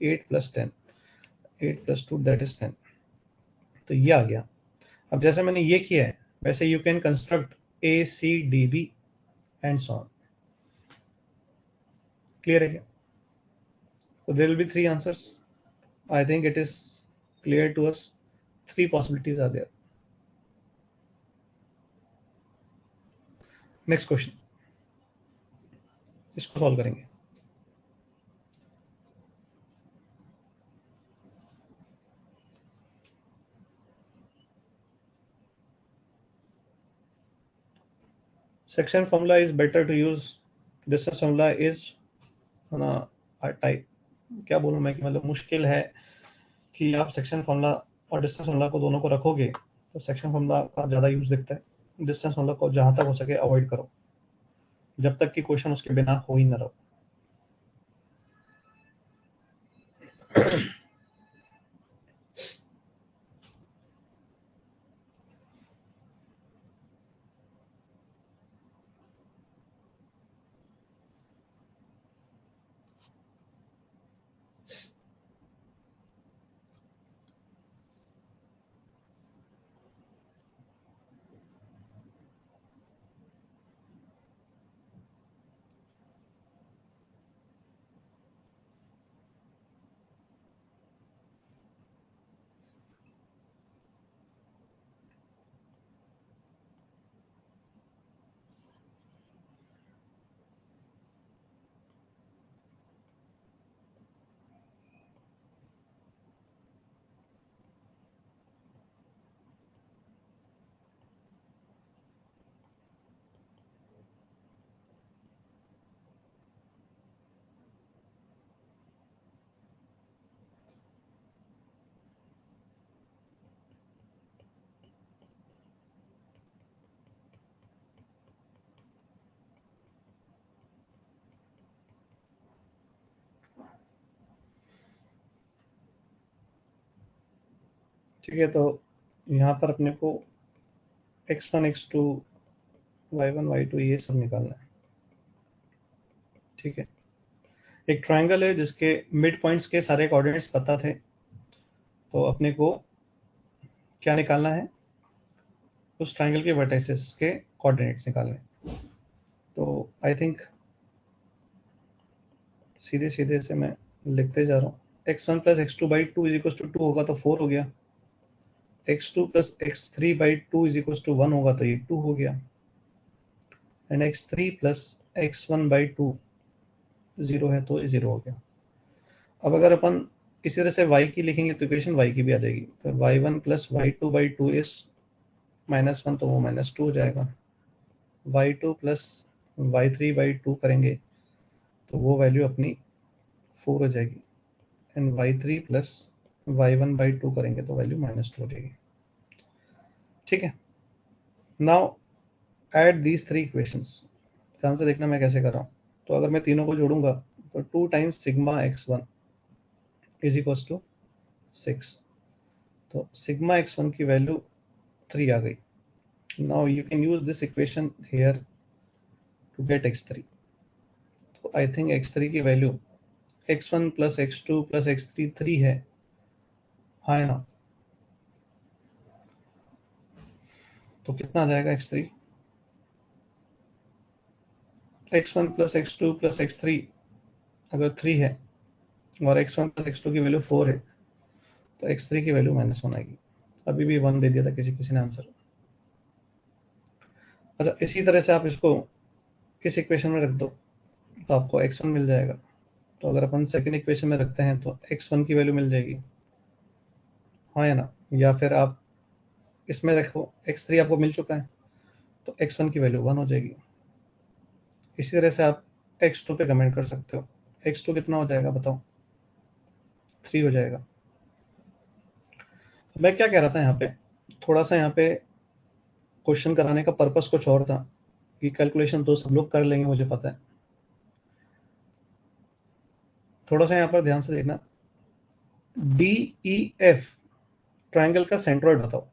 Speaker 1: 8 प्लस 10, 8 प्लस 2 दैट इज 10। तो ये आ गया। अब जैसे मैंने ये किया है वैसे you can construct ACDB and so on. Clear है क्या? So there will be 3 answers. I think it is clear to us. 3 possibilities are there. Next question. इसको सॉल्व करेंगे। Section formula is better to use. Distance formula is ना type, क्या बोलूँ मैं कि मतलब मुश्किल है कि आप सेक्शन फॉर्मूला और डिस्टेंस फॉर्मूला को दोनों को रखोगे तो सेक्शन फॉर्मूला का ज़्यादा यूज दिखता है। डिस्टेंस फॉर्मूला को जहाँ तक हो सके अवॉइड करो, जब तक कि क्वेश्चन उसके बिना हो ही ना रहो। ठीक है, तो यहाँ पर अपने को x1 x2 y1 y2 ये सब निकालना है। ठीक है, एक ट्रायंगल है जिसके मिड पॉइंट्स के सारे कोऑर्डिनेट्स पता थे, तो अपने को क्या निकालना है, उस ट्रायंगल के वर्टिसेस के कोऑर्डिनेट्स निकालने। तो आई थिंक सीधे सीधे से मैं लिखते जा रहा हूँ, x1 plus x2 by 2 is equal to 2 होगा तो 4 हो गया, x2 plus x3 by 2 is equal to 1 होगा तो ये 2 हो गया, and x3 plus x1 by 2 0 है तो 0 हो गया। अब अगर अपन इसी तरह से y की लिखेंगे तो इक्वेशन y की भी आ जाएगी, तो y1 plus y2 by 2 is -1 तो वो -2 हो जाएगा, y2 प्लस y3 बाई 2 करेंगे तो वो वैल्यू अपनी 4 हो जाएगी, and y3 plus y1 by 2 करेंगे तो वैल्यू -2 हो जाएगी। ठीक है, नाउ ऐड दीज 3 इक्वेशंस। ध्यान से देखना मैं कैसे कर रहा हूँ। तो अगर मैं तीनों को जोड़ूंगा तो 2 times sigma x1 is equal to 6, तो सिग्मा x1 की वैल्यू 3 आ गई। Now you can use this equation here to get x3। तो आई थिंक x3 की value x1 plus x2 plus x3 3 है, हाँ है ना? तो कितना आ जाएगा x3? x1 plus x2 plus x3 अगर 3 है और x1 प्लस x2 की वैल्यू 4 है तो x3 की वैल्यू -1 आएगी। अभी भी 1 दे दिया था किसी ने आंसर। अच्छा, इसी तरह से आप इसको इस इक्वेशन में रख दो तो आपको x1 मिल जाएगा। तो अगर अपन सेकंड इक्वेशन में रखते हैं तो x1 की वैल्यू मिल जाएगी, हाँ या ना? या फिर आप इसमें रखो, x3 आपको मिल चुका है तो x1 की वैल्यू 1 हो जाएगी। इसी तरह से आप x2 पे कमेंट कर सकते हो, x2 कितना हो जाएगा बताओ? 3 हो जाएगा। मैं क्या कह रहा था यहाँ पे, थोड़ा सा यहाँ पे क्वेश्चन कराने का पर्पस कुछ और था कि कैलकुलेशन तो सब लोग कर लेंगे मुझे पता है। थोड़ा सा यहाँ पर ध्यान से देखना, DEF ट्रायंगल का सेंट्रोइड बताओ।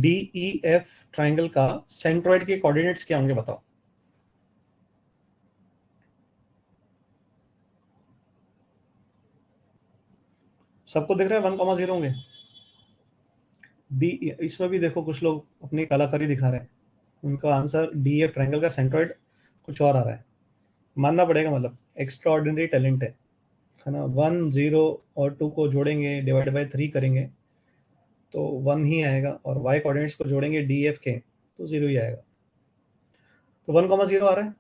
Speaker 1: DEF ट्रायंगल का सेंट्रोइड के कोऑर्डिनेट्स क्या होंगे बताओ? सबको दिख रहा है 1,0 होंगे। डी इसमें भी देखो कुछ लोग अपनी कलाकारी दिखा रहे हैं, उनका आंसर DEF ट्रायंगल का सेंट्रोइड कुछ और आ रहा है। मानना पड़ेगा, मतलब एक्स्ट्रा ऑर्डिनरी टैलेंट है ना। 1 0 और 2 को जोड़ेंगे डिवाइड बाय 3 करेंगे तो 1 ही आएगा, और y कोऑर्डिनेट्स को जोड़ेंगे DEF के तो 0 ही आएगा। तो 1,0 आ रहा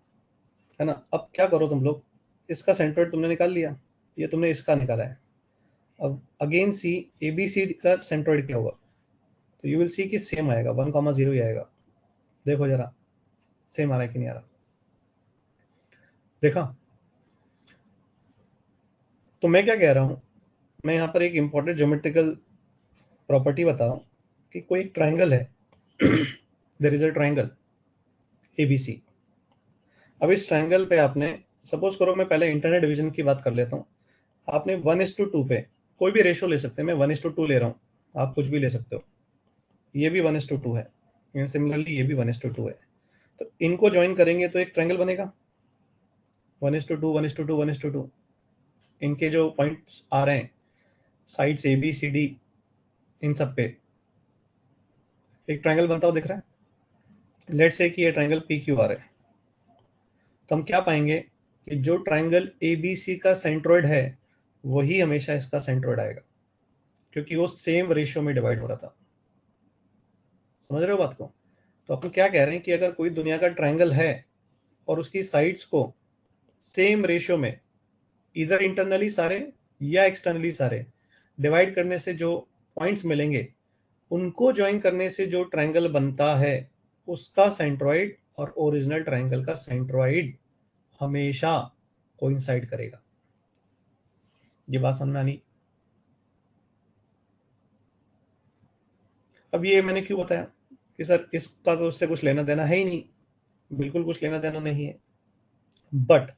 Speaker 1: है ना। अब क्या करो तुम लोग, इसका सेंट्रोइड तुमने निकाल लिया, ये तुमने इसका निकाला है। अब अगेन सी ABC का सेंट्रोइड क्या होगा, तो यू विल सी कि सेम आएगा, 1,0 ही आएगा। देखो जरा सेम आ रहा है कि नहीं आ रहा, देखा? तो मैं क्या कह रहा हूं, मैं यहाँ पर एक इंपॉर्टेंट ज्योमेट्रिकल प्रॉपर्टी बता रहा हूँ कि कोई एक ट्राइंगल है, there is a triangle ABC। अब इस ट्राइंगल पे आपने, सपोज करो मैं पहले इंटरनेट डिवीजन की बात कर लेता हूँ, आपने 1:2 पे कोई भी रेशो ले सकते हैं, मैं 1:2 ले रहा हूँ, आप कुछ भी ले सकते हो, ये भी 1:2 है, सिमिलरली ये भी 1:2 है। तो इनको ज्वाइन करेंगे तो एक ट्रायंगल बनेगा 1:2 1:2 1:2। इनके जो पॉइंट्स आ रहे हैं साइड्स ABCD, इन सब पे एक ट्रायंगल बनता हुआ दिख रहा है। लेट्स से कि ये ट्रायंगल PQR है, तो हम क्या पाएंगे कि जो ट्रायंगल ABC का सेंट्रोइड है वही हमेशा इसका सेंट्रोइड आएगा, क्योंकि वो सेम रेशियो में डिवाइड हो रहा था। समझ रहे हो बात को? तो अपन क्या कह रहे हैं कि अगर कोई दुनिया का ट्रायंगल है और उसकी साइड्स को सेम रेशियो में इधर इंटरनली सारे या एक्सटर्नली सारे डिवाइड करने से जो पॉइंट्स मिलेंगे, उनको ज्वाइन करने से जो ट्रायंगल बनता है उसका सेंट्रोइड और ओरिजिनल ट्रायंगल का सेंट्रोइड हमेशा कोइंसाइड करेगा। ये बात समझ में आनी? अब ये मैंने क्यों बताया कि सर इसका तो उससे कुछ लेना देना है ही नहीं, बिल्कुल कुछ लेना देना नहीं है, बट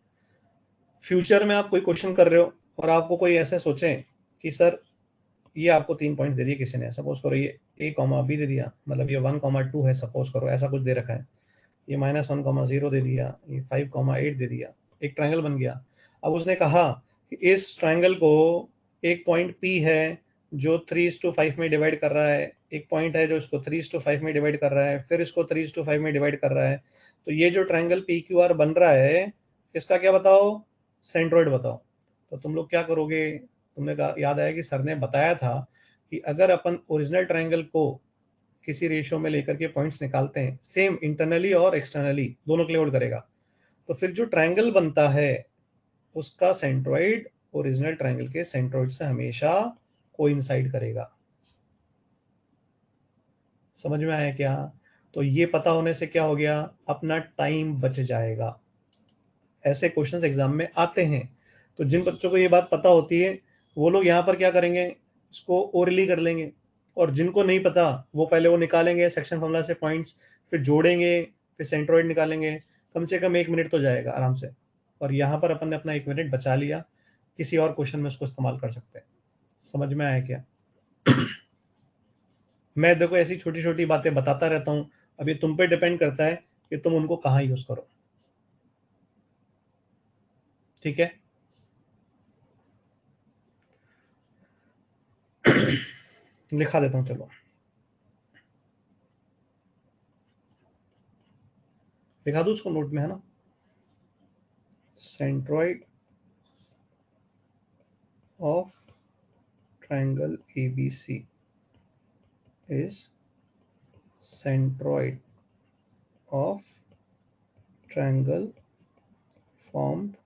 Speaker 1: फ्यूचर में आप कोई क्वेश्चन कर रहे हो और आपको कोई ऐसे सोचे कि सर ये आपको 3 पॉइंट दे दिए किसी ने, सपोज करो ये a कॉमा b दे दिया, मतलब ये 1,2 है, सपोज करो ऐसा कुछ दे रखा है, ये -1,0 दे दिया, ये 5,8 दे दिया, एक ट्रायंगल बन गया। अब उसने कहा कि इस ट्रायंगल को एक पॉइंट P है जो 3:5 में डिवाइड कर रहा है, एक पॉइंट है जो इसको 3:5 में डिवाइड कर रहा है, फिर इसको 3:5 में डिवाइड कर रहा है। तो ये जो ट्रायंगल PQR बन रहा है, इसका क्या बताओ, सेंट्रोइड बताओ। तो तुम लोग क्या करोगे, तुमने कहा, याद आया कि सर ने बताया था कि अगर अपन ओरिजिनल ट्रायंगल को किसी रेशियो में लेकर के पॉइंट्स निकालते हैं, सेम इंटरनली और एक्सटर्नली दोनों के लिए होल्ड करेगा, तो फिर जो ट्रायंगल बनता है उसका सेंट्रोइड ओरिजिनल ट्रायंगल के सेंट्रोइड से हमेशा कोइंसाइड करेगा। समझ में आया क्या? तो ये पता होने से क्या हो गया, अपना टाइम बच जाएगा। ऐसे क्वेश्चंस एग्जाम में आते हैं, तो जिन बच्चों को ये बात पता होती है वो लोग यहाँ पर क्या करेंगे, इसको ओरली कर लेंगे, और जिनको नहीं पता वो पहले वो निकालेंगे सेक्शन फॉर्मूला से पॉइंट्स, फिर जोड़ेंगे, फिर सेंट्रोइड निकालेंगे। कम से कम 1 मिनट तो जाएगा आराम से, और यहाँ पर अपन ने अपना 1 मिनट बचा लिया, किसी और क्वेश्चन में उसको इस्तेमाल कर सकते हैं। समझ में आया क्या? मैं देखो ऐसी छोटी छोटी बातें बताता रहता हूँ, अब ये तुम पे डिपेंड करता है कि तुम उनको कहाँ यूज करो। ठीक है, लिखा देता हूँ, चलो लिखा दूँ उसको नोट में, है ना। Centroid of triangle ABC is centroid of triangle formed।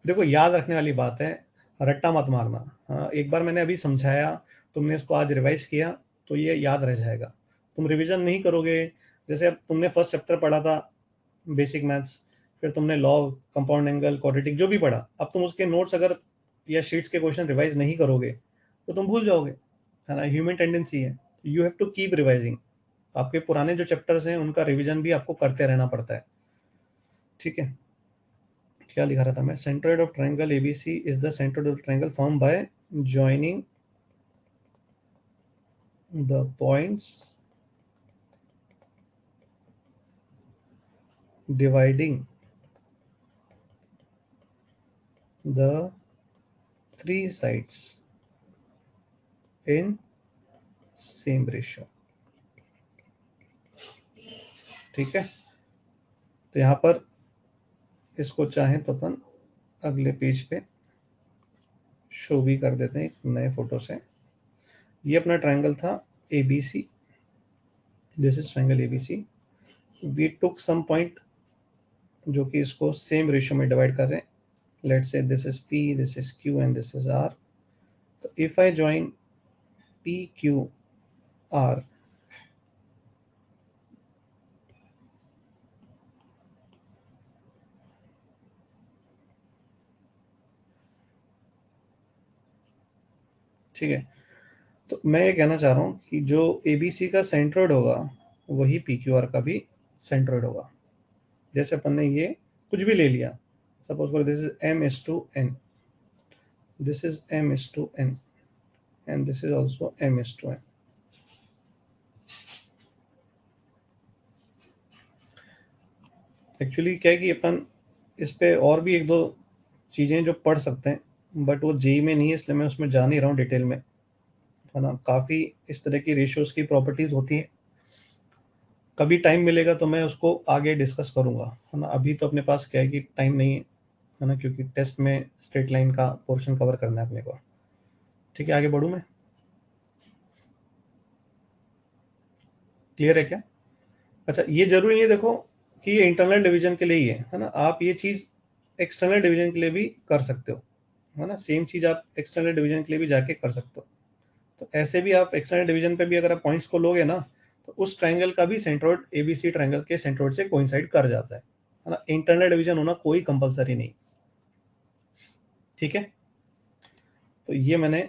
Speaker 1: देखो याद रखने वाली बात है, रट्टा मत मारना। हाँ, एक बार मैंने अभी समझाया, तुमने इसको आज रिवाइज किया तो ये याद रह जाएगा। तुम रिवीजन नहीं करोगे, जैसे अब तुमने फर्स्ट चैप्टर पढ़ा था बेसिक मैथ्स, फिर तुमने लॉग, कंपाउंड एंगल, क्वाड्रेटिक जो भी पढ़ा, अब तुम उसके नोट्स अगर या शीट्स के क्वेश्चन रिवाइज नहीं करोगे तो तुम भूल जाओगे, है ना। ह्यूमन टेंडेंसी है, you have to keep revising. आपके पुराने जो चैप्टर्स हैं उनका रिवीजन भी आपको करते रहना पड़ता है। ठीक है, क्या लिखा रहा था मैं, centroid of triangle ABC is the centroid of triangle form by joining the points dividing the 3 sides in same ratio। ठीक है, तो यहां पर इसको चाहें तो अपन अगले पेज पे शो भी कर देते हैं एक नए फोटो से। ये अपना ट्रायंगल था ABC, this is triangle ABC। We took some point जो कि इसको सेम रेशियो में डिवाइड कर रहे हैं। Let's say this is P, this is Q and this is R। तो इफ आई ज्वाइन PQR, ठीक है, तो मैं ये कहना चाह रहा हूँ कि जो ABC का सेंट्रोइड होगा वही PQR का भी सेंट्रोइड होगा। जैसे अपन ने ये कुछ भी ले लिया, सपोज करो this is M:N, this is M:N and this is also M:N। Actually क्या है कि अपन इस पे और भी एक दो चीज़ें जो पढ़ सकते हैं, बट वो जेई में नहीं है, इसलिए मैं उसमें जा नहीं रहा हूँ डिटेल में, है ना। काफ़ी इस तरह की रेशियोज की प्रॉपर्टीज होती हैं, कभी टाइम मिलेगा तो मैं उसको आगे डिस्कस करूंगा, है ना। अभी तो अपने पास क्या है कि टाइम नहीं है ना, क्योंकि टेस्ट में स्ट्रेट लाइन का पोर्शन कवर करना है अपने को। ठीक है, आगे बढ़ूँ मैं, क्लियर है क्या? अच्छा, ये जरूरी नहीं है देखो कि ये इंटरनल डिवीजन के लिए ही है ना। आप ये चीज़ एक्सटर्नल डिवीजन के लिए भी कर सकते हो, है ना। सेम चीज़ आप एक्सटर्नल डिवीजन के लिए भी जाके कर सकते हो। तो ऐसे भी आप एक्सटर्नल डिवीजन पे भी अगर आप पॉइंट्स को लोगे ना, तो उस ट्रायंगल का भी सेंट्रोइड ABC ट्रायंगल के सेंट्रोइड से कोइंसाइड कर जाता है ना। इंटरनल डिवीजन होना कोई कंपलसरी नहीं। ठीक है, तो ये मैंने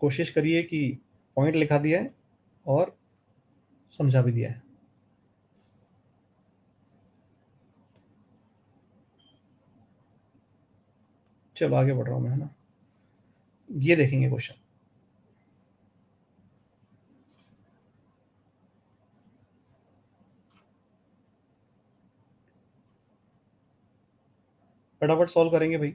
Speaker 1: कोशिश करी है कि पॉइंट लिखा दिया है और समझा भी दिया है। चलो आगे बढ़ रहा हूँ मैं, है ना। ये देखेंगे क्वेश्चन, फटाफट सॉल्व करेंगे भाई।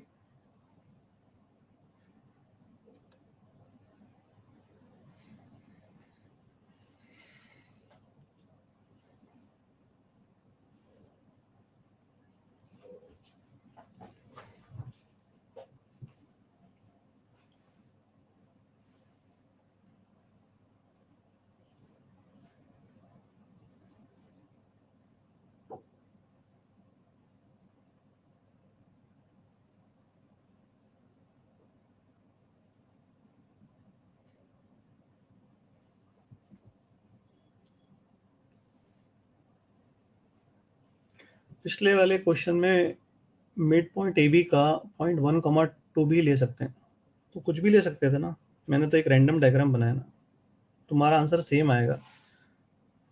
Speaker 1: पिछले वाले क्वेश्चन में मिड पॉइंट ए बी का 0.1, 2 भी ले सकते हैं, तो कुछ भी ले सकते थे ना। मैंने तो एक रैंडम डायग्राम बनाया ना, तुम्हारा आंसर सेम आएगा,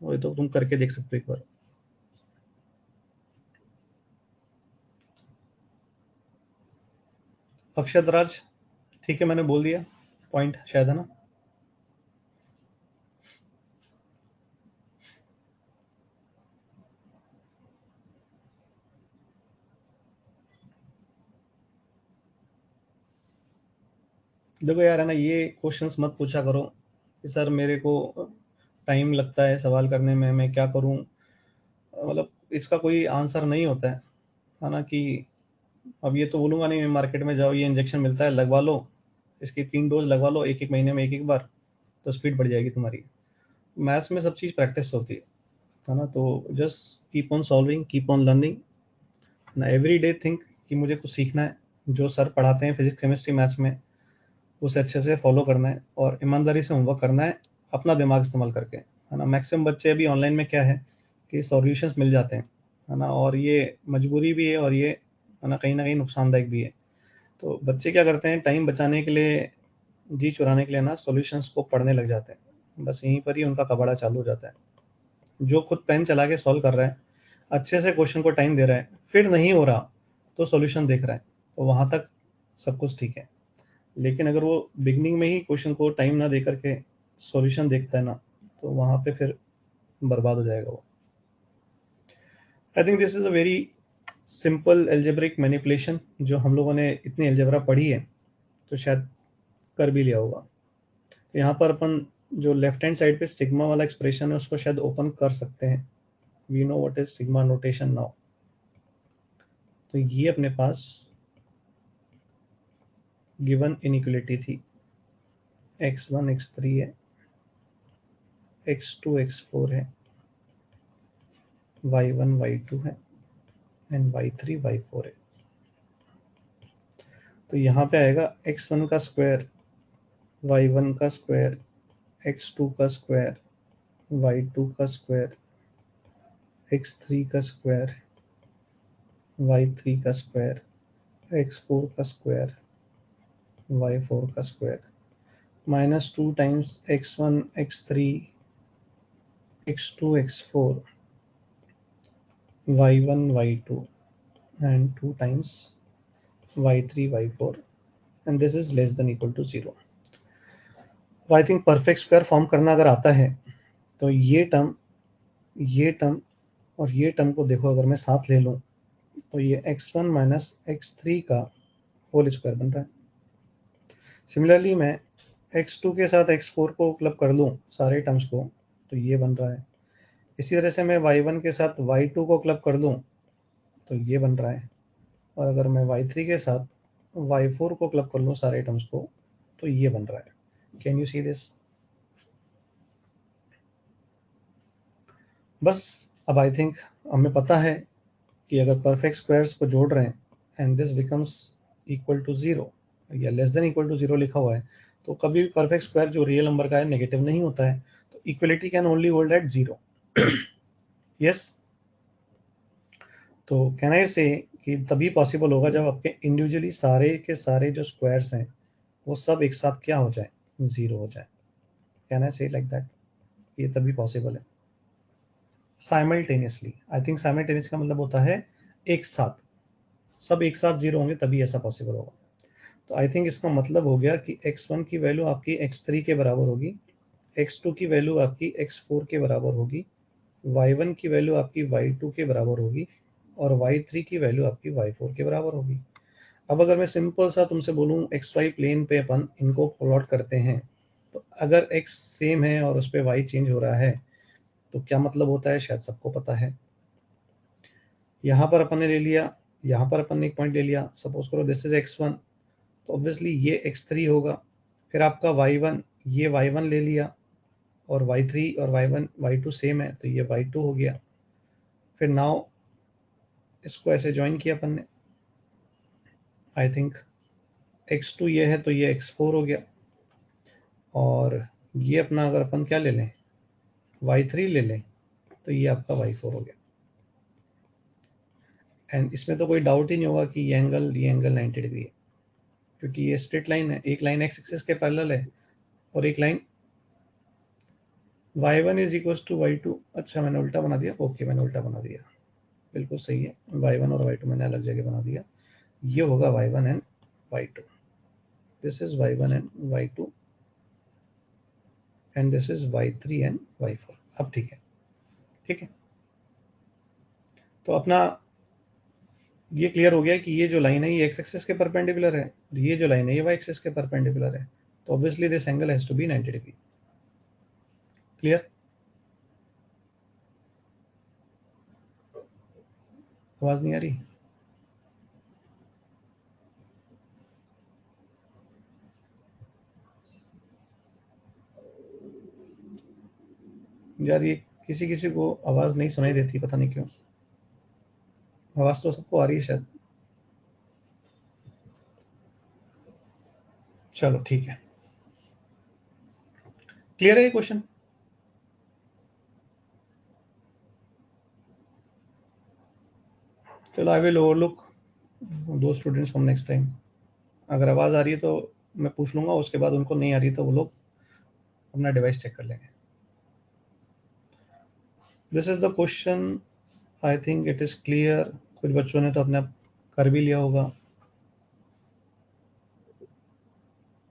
Speaker 1: वही तो तुम करके देख सकते हो एक बार। अक्षत राज, ठीक है, मैंने बोल दिया पॉइंट शायद, है ना। देखो यार, है ना, ये क्वेश्चंस मत पूछा करो कि सर मेरे को टाइम लगता है सवाल करने में, मैं क्या करूं। मतलब इसका कोई आंसर नहीं होता है ना। कि अब ये तो बोलूंगा नहीं मैं, मार्केट में जाओ, ये इंजेक्शन मिलता है लगवा लो, इसकी 3 डोज लगवा लो, एक एक महीने में एक एक बार, तो स्पीड बढ़ जाएगी तुम्हारी। मैथ्स में सब चीज़ प्रैक्टिस होती है ना। तो just keep on solving, keep on learning ना, एवरी डे थिंक कि मुझे कुछ सीखना है, जो सर पढ़ाते हैं फिजिक्स केमिस्ट्री मैथ्स में उसे अच्छे से फॉलो करना है और ईमानदारी से होमवर्क करना है, अपना दिमाग इस्तेमाल करके, है ना। मैक्सिमम बच्चे अभी ऑनलाइन में क्या है कि सॉल्यूशंस मिल जाते हैं, है ना, और ये मजबूरी भी है और ये, है ना कहीं नुकसानदायक भी है। तो बच्चे क्या करते हैं, टाइम बचाने के लिए, जी चुराने के लिए ना, सॉल्यूशंस को पढ़ने लग जाते हैं, बस यहीं पर ही उनका कबाड़ा चालू हो जाता है। जो खुद पेन चला के सॉल्व कर रहा है, अच्छे से क्वेश्चन को टाइम दे रहा है, फिर नहीं हो रहा तो सॉल्यूशन देख रहा है, तो वहाँ तक सब कुछ ठीक है। लेकिन अगर वो बिगनिंग में ही क्वेश्चन को टाइम ना दे करके सॉल्यूशन देखता है ना, तो वहाँ पे फिर बर्बाद हो जाएगा वो। आई think this is a very simple algebraic manipulation, जो हम लोगों ने इतनी एल्जेब्रा पढ़ी है तो शायद कर भी लिया होगा। तो यहाँ पर अपन जो लेफ्ट हैंड साइड पे सिग्मा वाला एक्सप्रेशन है उसको शायद ओपन कर सकते हैं। We know what is sigma notation now. तो ये अपने पास गिवन इनइक्वालिटी थी, x1 x3 है, x2 x4 है, y1 y2 है एंड y3 y4 है। तो यहाँ पे आएगा x1 का स्क्वायर, y1 का स्क्वायर, x2 का स्क्वायर, y2 का स्क्वायर, x3 का स्क्वायर, y3 का स्क्वायर, x4 का स्क्वायर, y4 का square, -2 times x1 x3 x2 x4 y1 y2 and 2 times y3 y4 and this is less than equal to 0। तो I think perfect square form करना अगर आता है तो ये टर्म और ये टर्म को देखो, अगर मैं साथ ले लूँ तो ये x1 माइनस x3 का होल स्क्वायर बन रहा है। सिमिलरली मैं x2 के साथ x4 को क्लब कर लूँ सारे टर्म्स को, तो ये बन रहा है। इसी तरह से मैं y1 के साथ y2 को क्लब कर दूँ तो ये बन रहा है, और अगर मैं y3 के साथ y4 को क्लब कर लूँ सारे टर्म्स को तो ये बन रहा है। Can you see this? बस अब आई थिंक हमें पता है कि अगर परफेक्ट स्क्वायर्स को जोड़ रहे हैं and this becomes equal to 0 या लेस देन इक्वल टू 0 लिखा हुआ है, तो कभी भी परफेक्ट स्क्वायर जो रियल नंबर का है नेगेटिव नहीं होता है, तो equality can only hold at 0। Yes, तो कैन आई से कि तभी पॉसिबल होगा जब आपके इंडिविजुअली सारे के सारे जो स्क्वायर्स हैं वो सब एक साथ क्या हो जाए, 0 हो जाए। कैन आई से लाइक दैट? ये तभी पॉसिबल है साइमल्टेनियसली। आई थिंक साइमल्टेनियस का मतलब होता है एक साथ, सब एक साथ 0 होंगे तभी ऐसा पॉसिबल होगा। तो आई थिंक इसका मतलब हो गया कि x1 की वैल्यू आपकी x3 के बराबर होगी, x2 की वैल्यू आपकी x4 के बराबर होगी, y1 की वैल्यू आपकी y2 के बराबर होगी और y3 की वैल्यू आपकी y4 के बराबर होगी। अब अगर मैं सिंपल सा तुमसे बोलूँ xy प्लेन पे अपन इनको प्लॉट करते हैं, तो अगर x सेम है और उस पर y चेंज हो रहा है तो क्या मतलब होता है, शायद सबको पता है। यहाँ पर अपन ने ले लिया, यहाँ पर अपन ने एक पॉइंट ले लिया, सपोज करो दिस इज x1, तो ऑब्वियसली ये x3 होगा। फिर आपका y1, ये y1 ले लिया और y3 और y1 y2 सेम है तो ये y2 हो गया। फिर नाउ इसको ऐसे ज्वाइन किया अपन ने, आई थिंक x2 ये है तो ये x4 हो गया और ये अपना अगर अपन क्या ले लें y3 ले लें तो ये आपका y4 हो गया। एंड इसमें तो कोई डाउट ही नहीं होगा कि ये एंगल 90 डिग्री है, क्योंकि ये स्ट्रेट लाइन है, एक लाइन x एक्सिस के पैरेलल है और एक line y1 is equal to y2। अच्छा मैंने उल्टा बना दिया, ओके मैंने उल्टा बना दिया, बिल्कुल सही है, y1 और y2 मैंने अलग जगह बना दिया। ये होगा y1 and y2, this is y1 and y2 and this is y3 and y4। अब ठीक है, ठीक है। तो अपना ये क्लियर हो गया कि ये जो लाइन है ये x एक्सिस के परपेंडिकुलर है और ये जो लाइन है ये y एक्सिस के परपेंडिकुलर है, तो obviously this angle has to be 90 degree. Clear? आवाज नहीं आ रही? यार ये किसी किसी को आवाज नहीं सुनाई देती, पता नहीं क्यों। आवाज तो सबको आ रही है शायद। चलो ठीक है, क्लियर है ये क्वेश्चन? चलो आई विल ओवरलुक दो स्टूडेंट्स फ्रॉम नेक्स्ट टाइम। अगर आवाज आ रही है तो मैं पूछ लूंगा, उसके बाद उनको नहीं आ रही तो वो लोग अपना डिवाइस चेक कर लेंगे। This is the question, I think it is clear. कुछ बच्चों ने तो अपने आप कर भी लिया होगा।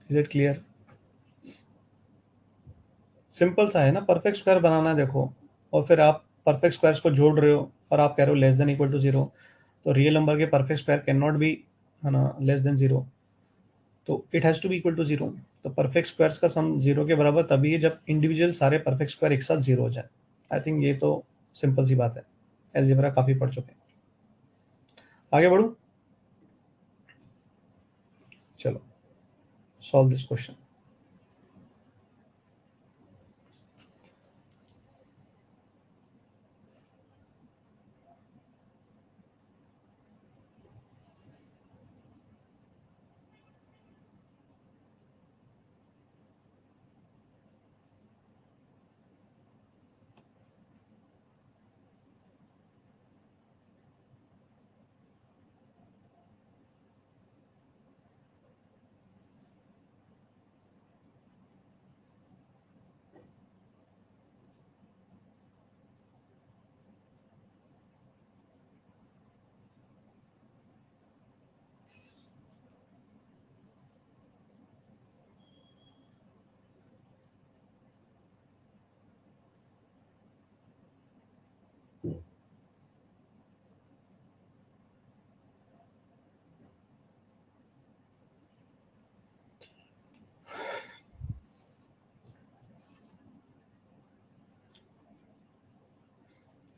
Speaker 1: Is it clear? सिंपल सा है ना, परफेक्ट स्क्वायर बनाना है देखो, और फिर आप परफेक्ट स्क्वायर्स को जोड़ रहे हो और आप कह रहे हो लेस देन इक्वल टू 0, तो रियल नंबर के perfect square can not be, है ना, लेस देन 0, तो it has to be equal to 0। तो परफेक्ट स्क्वायर्स का सम 0 के बराबर तभी है जब इंडिविजुअल सारे परफेक्ट स्क्वायर एक साथ 0 हो जाए। आई थिंक ये तो सिंपल सी बात है, अलजेब्रा काफी पढ़ चुके हैं। आगे बढ़ू, चलो सॉल्व दिस क्वेश्चन।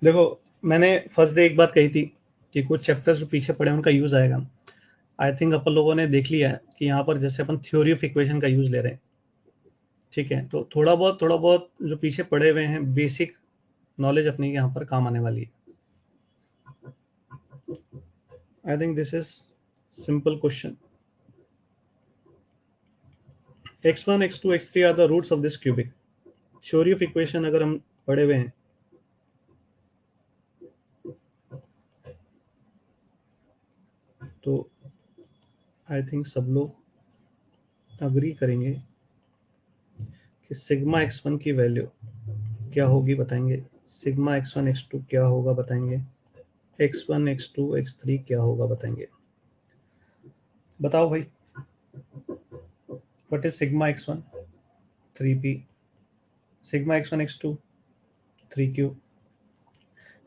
Speaker 1: देखो मैंने फर्स्ट डे एक बात कही थी कि कुछ चैप्टर्स जो पीछे पड़े उनका यूज आएगा। आई थिंक अपन लोगों ने देख लिया है कि यहाँ पर जैसे अपन थ्योरी ऑफ इक्वेशन का यूज ले रहे हैं, ठीक है, तो थोड़ा बहुत जो पीछे पड़े हुए हैं बेसिक नॉलेज अपनी यहाँ पर काम आने वाली है। I think this is simple question. x1 x2 x3 are the roots of this cubic. Theory of equation अगर हम पढ़े हुए हैं तो आई थिंक सब लोग अग्री करेंगे कि सिग्मा x1 की वैल्यू क्या होगी बताएंगे, सिग्मा x1 x2 क्या होगा बताएंगे, x1 x2 x3 क्या होगा बताएंगे। बताओ भाई, What is sigma x1? 3p. Sigma x1 x2 3q.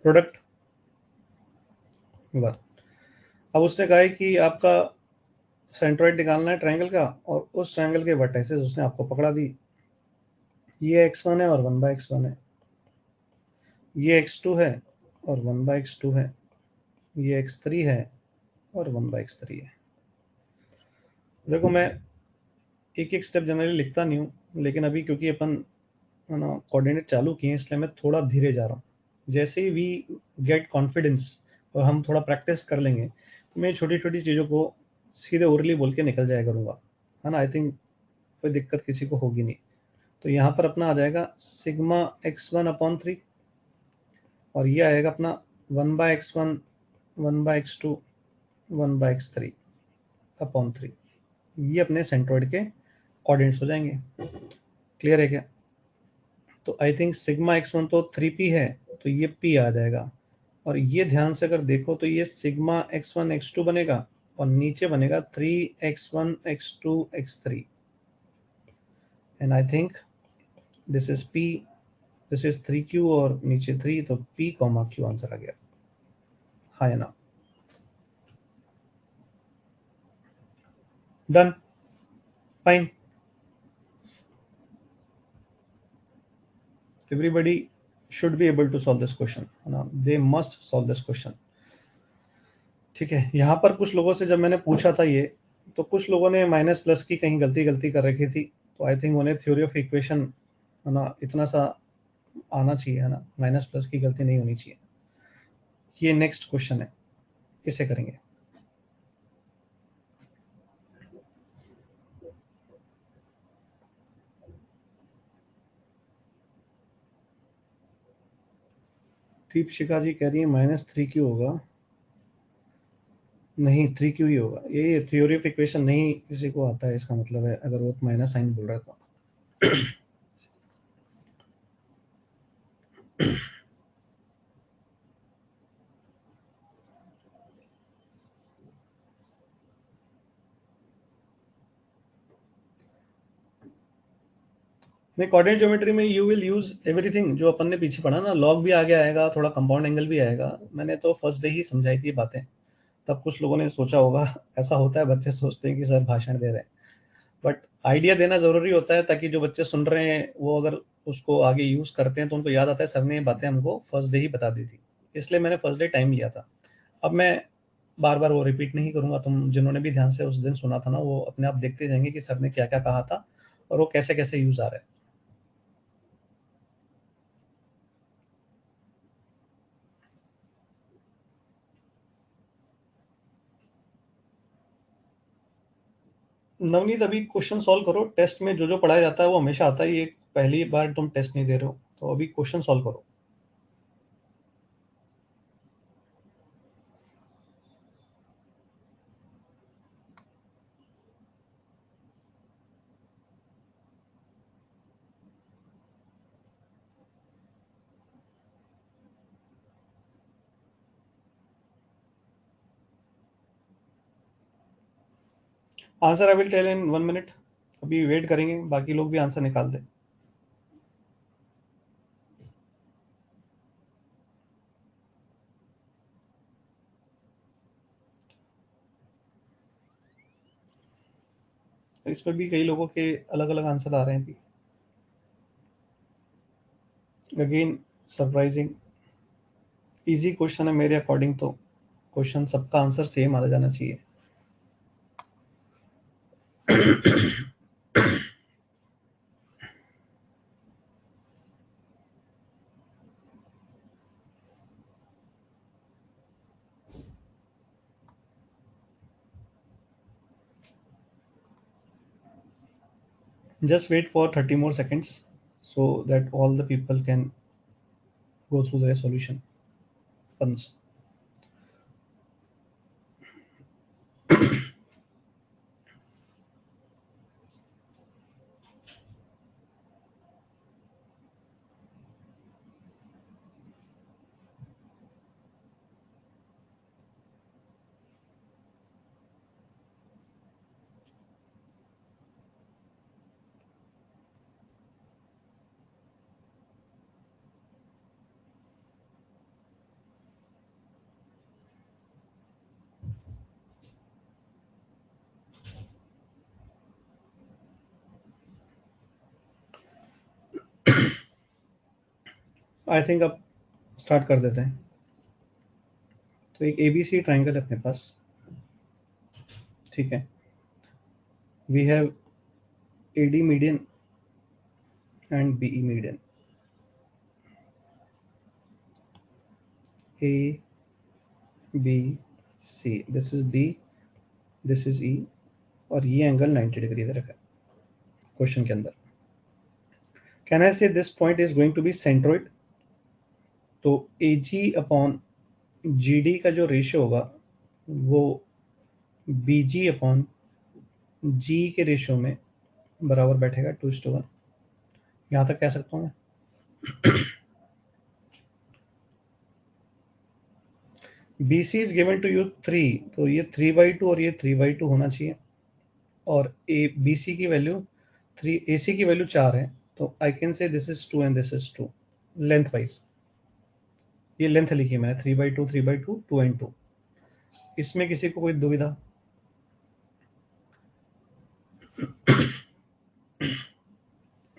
Speaker 1: Product 1. अब उसने कहा है कि आपका सेंट्रोइड निकालना है ट्रायंगल का, और उस ट्रायंगल के वर्टेक्सेस उसने आपको पकड़ा दी। ये x1 है और 1/x1 है, ये x2 है और 1/x2 है, ये x3 है और 1/x3 है। देखो मैं एक एक स्टेप जनरली लिखता नहीं हूँ, लेकिन अभी क्योंकि अपन है ना कोऑर्डिनेट चालू किए हैं, इसलिए मैं थोड़ा धीरे जा रहा हूँ। जैसे ही वी गेट कॉन्फिडेंस और हम थोड़ा प्रैक्टिस कर लेंगे, तो मैं छोटी छोटी चीज़ों को सीधे ओरली बोल के निकल जाया करूँगा, है ना। आई थिंक कोई दिक्कत किसी को होगी नहीं। तो यहाँ पर अपना आ जाएगा सिग्मा x1/3, और ये आएगा अपना 1/x1 1/x2 1/x3/3। ये अपने सेंट्रोइड के कोऑर्डिनेट्स हो जाएंगे। क्लियर है क्या? तो आई थिंक सिग्मा x1 तो 3p है, तो ये p आ जाएगा। और ये ध्यान से अगर देखो तो ये सिग्मा x1 x2 बनेगा, और नीचे बनेगा 3x1 x2 x3, and I think this is p, this is 3q और नीचे 3, तो p, q आंसर आ गया। हाँ या ना? Done, fine. Everybody should be able to solve this question, है ना। They must solve this question। ठीक है, यहाँ पर कुछ लोगों से जब मैंने पूछा था ये, तो कुछ लोगों ने माइनस प्लस की कहीं गलती कर रखी थी। तो आई थिंक उन्हें थ्योरी ऑफ इक्वेशन, है ना, इतना सा आना चाहिए, है ना। माइनस प्लस की गलती नहीं होनी चाहिए। ये नेक्स्ट क्वेश्चन है, किसे करेंगे? दीपशिखा जी कह रही है -3q होगा। नहीं, 3q ही होगा। ये थ्योरी ऑफ इक्वेशन नहीं किसी को आता है, इसका मतलब है, अगर वो माइनस साइन बोल रहा है तो। नहीं, कोऑर्डिनेट ज्योमेट्री में यू विल यूज एवरीथिंग जो अपन ने पीछे पढ़ा ना। लॉग भी आगे आएगा, थोड़ा कंपाउंड एंगल भी आएगा। मैंने तो फर्स्ट डे ही समझाई थी बातें, तब कुछ लोगों ने सोचा होगा। ऐसा होता है, बच्चे सोचते हैं कि सर भाषण दे रहे हैं, बट आइडिया देना जरूरी होता है, ताकि जो बच्चे सुन रहे हैं वो अगर उसको आगे यूज करते हैं तो उनको याद आता है सर ने ये बातें हमको फर्स्ट डे ही बता दी थी। इसलिए मैंने फर्स्ट डे टाइम लिया था। अब मैं बार बार वो रिपीट नहीं करूंगा। तुम जिन्होंने भी ध्यान से उस दिन सुना था ना, वो अपने आप देखते जाएंगे कि सर ने क्या क्या कहा था और वो कैसे कैसे यूज आ रहा है। नवनीत, अभी क्वेश्चन सॉल्व करो। टेस्ट में जो जो पढ़ाया जाता है वो हमेशा आता है, ये पहली बार तुम टेस्ट नहीं दे रहे हो, तो अभी क्वेश्चन सॉल्व करो। Answer I will tell in 1 minute. अभी वेट करेंगे, बाकी लोग भी आंसर निकाल दें। इस पर भी कई लोगों के अलग अलग आंसर आ रहे हैं। अगेन सरप्राइजिंग इजी क्वेश्चन है मेरे अकॉर्डिंग। तो क्वेश्चन सबका आंसर सेम आ जाना चाहिए। Just wait for 30 more seconds so that all the people can go through their solution once. I think अब स्टार्ट कर देते हैं। तो एक ABC ट्राइंगल है अपने पास, ठीक है। We have AD median and BE median. A B C, this is D, this is E, और ये एंगल 90 डिग्री दे रखा है क्वेश्चन के अंदर। Can I say this point is going to be centroid? तो AG अपॉन GD का जो ratio होगा वो BG अपॉन G के रेशियो में बराबर बैठेगा 2:1। यहाँ तक कह सकता हूँ मैं। BC is given to you 3, तो ये 3/2 और ये 3/2 होना चाहिए। और BC की वैल्यू 3, AC की वैल्यू 4 है, तो I can say this is 2 and this is 2 length wise. ये लेंथ लिखी है मैंने 3/2, 3/2, 2 एंड 2। इसमें किसी को कोई दुविधा?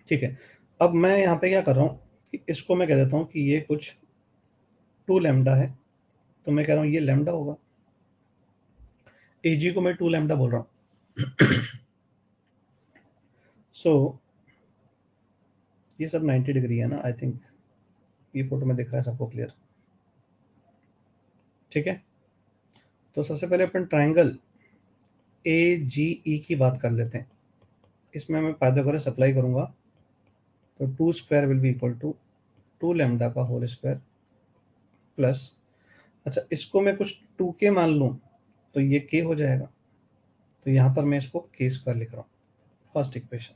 Speaker 1: ठीक है। अब मैं यहाँ पे क्या कर रहा हूँ कि इसको मैं कह देता हूँ कि ये कुछ 2 लैम्डा है, तो मैं कह रहा हूँ ये लैम्डा होगा। AG को मैं 2 लैम्डा बोल रहा हूँ। सो ये सब 90 डिग्री है ना, आई थिंक ये फोटो में दिख रहा है सबको क्लियर, ठीक है। तो सबसे पहले अपन ट्राइंगल AGE की बात कर लेते हैं। इसमें मैं पाइथागोरस अप्लाई करूंगा, तो 2 square will be equal to 2 lambda का होल स्क्वायर प्लस, अच्छा इसको मैं कुछ 2k मान लूँ तो ये k हो जाएगा, तो यहाँ पर मैं इसको k स्क्वायर लिख रहा हूँ, फर्स्ट इक्वेशन,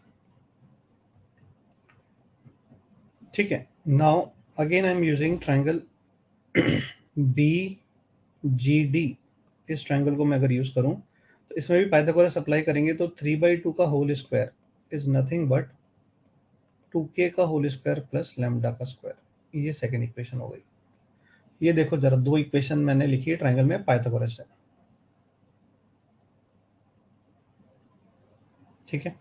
Speaker 1: ठीक है। Now again I am using triangle BGD। इस ट्राइंगल को मैं अगर यूज करूं तो इसमें भी पाइथागोरस अप्लाई करेंगे, तो 3/2 का whole square is nothing but 2k का होल स्क्वायर प्लस लैम्डा का स्क्वायर। ये सेकंड इक्वेशन हो गई। ये देखो जरा, 2 इक्वेशन मैंने लिखी है ट्राइंगल में पाइथागोरस से, ठीक है।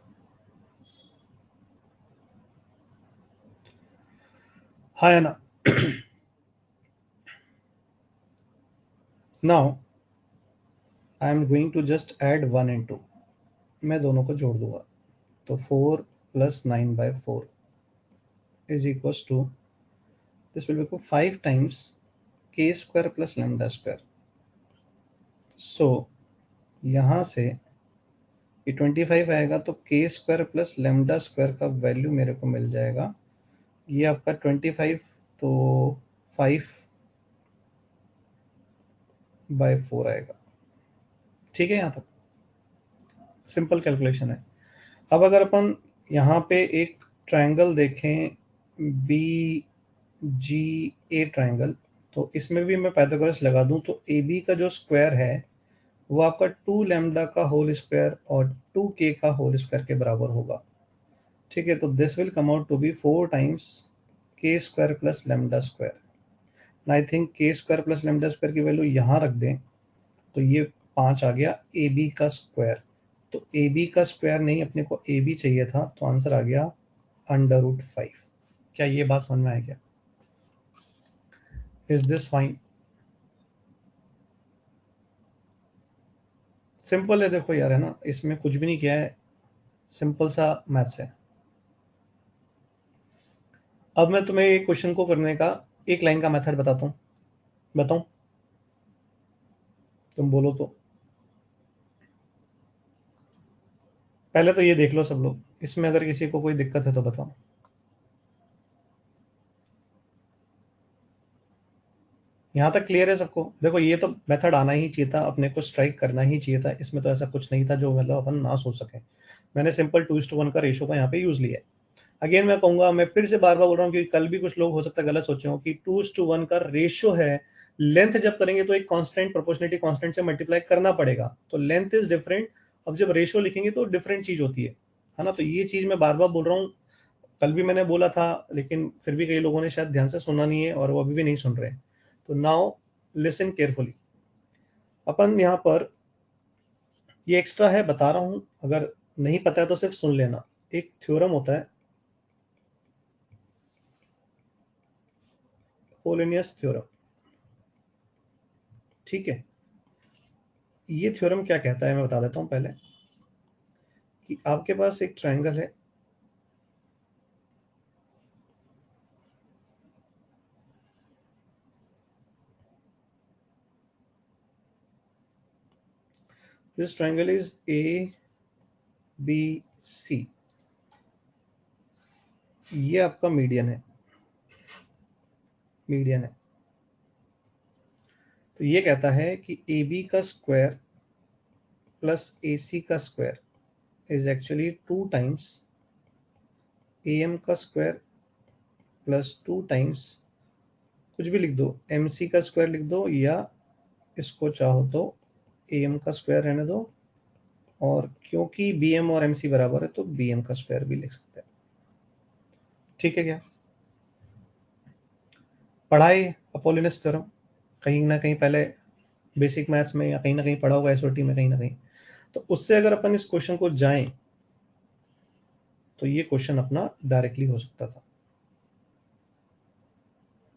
Speaker 1: हाँ है ना। Now I am going to just add 1 and 2, मैं दोनों को जोड़ दूंगा, तो 4 + 9/4 is equals to, this will become 5 times k square plus lambda square. So यहाँ से ये 25 आएगा, तो k square plus lambda square का वैल्यू मेरे को मिल जाएगा, ये आपका 25, तो 5/4 आएगा, ठीक है। यहाँ तक सिंपल कैलकुलेशन है। अब अगर अपन यहाँ पे एक ट्राइंगल देखें BGA ट्राइंगल, तो इसमें भी मैं पाइथागोरस लगा दूं, तो AB का जो स्क्वायर है वो आपका 2 लैम्डा का होल स्क्वायर और 2k का होल स्क्वायर के बराबर होगा, ठीक है। तो this will come out to be 4 times k square plus lambda square. I think k square plus lambda square की वैल्यू यहाँ रख दें तो ये 5 आ गया AB का स्क्वायर। तो AB का स्क्वायर नहीं, अपने को AB चाहिए था, तो आंसर आ गया √5। क्या ये बात समझ में आया क्या? Is this fine? सिंपल है, देखो यार, है ना, इसमें कुछ भी नहीं किया है, सिंपल सा मैथ्स है। अब मैं तुम्हें एक क्वेश्चन को करने का एक लाइन का मेथड बताता हूँ, बताऊं? तुम बोलो तो। पहले तो ये देख लो सब लोग, इसमें अगर किसी को कोई दिक्कत है तो बताओ। यहाँ तक क्लियर है सबको? देखो ये तो मेथड आना ही चाहिए था, अपने को स्ट्राइक करना ही चाहिए था, इसमें तो ऐसा कुछ नहीं था जो मतलब अपन ना सोच सके। मैंने सिंपल 2:1 का रेशो का यहाँ पे यूज लिया है। अगेन मैं कहूंगा, मैं फिर से बार बार बोल रहा हूँ, क्योंकि कल भी कुछ लोग हो सकता है गलत सोचे हो कि 2:1 का रेशियो है, लेंथ जब करेंगे तो एक कांस्टेंट, प्रोपोर्शनलिटी कांस्टेंट से मल्टीप्लाई करना पड़ेगा, तो लेंथ इज डिफरेंट। अब जब रेशियो लिखेंगे तो डिफरेंट चीज होती है ना। तो ये चीज मैं बार बार बोल रहा हूँ, कल भी मैंने बोला था, लेकिन फिर भी कई लोगों ने शायद ध्यान से सुना नहीं है और वो अभी भी नहीं सुन रहे। तो नाउ लिसन केयरफुली। अपन यहाँ पर ये एक्स्ट्रा है, बता रहा हूँ, अगर नहीं पता है तो सिर्फ सुन लेना। एक थ्योरम होता है, अपोलोनियस थ्योरम। ठीक है, ये थ्योरम क्या कहता है मैं बता देता हूं पहले, कि आपके पास एक ट्रायंगल है, this triangle is A B C, ये आपका मीडियन है, मीडियन है। तो ये कहता है कि ए बी का स्क्वायर प्लस ए सी का square is actually 2 times A M का स्क्वायर प्लस 2 टाइम्स, कुछ भी लिख दो, एम सी का स्क्वायर लिख दो, या इसको चाहो तो ए एम का स्क्वायर रहने दो, और क्योंकि बी एम और एम सी बराबर है तो बी एम का स्क्वायर भी लिख सकते हैं। ठीक है, क्या पढ़ाए अपोलोनियस थ्योरम कहीं ना कहीं पहले बेसिक मैथ्स में, या कहीं ना कहीं पढ़ा होगा एसओटी में कहीं ना कहीं। तो उससे अगर अपन इस क्वेश्चन को जाएं तो ये क्वेश्चन अपना डायरेक्टली हो सकता था।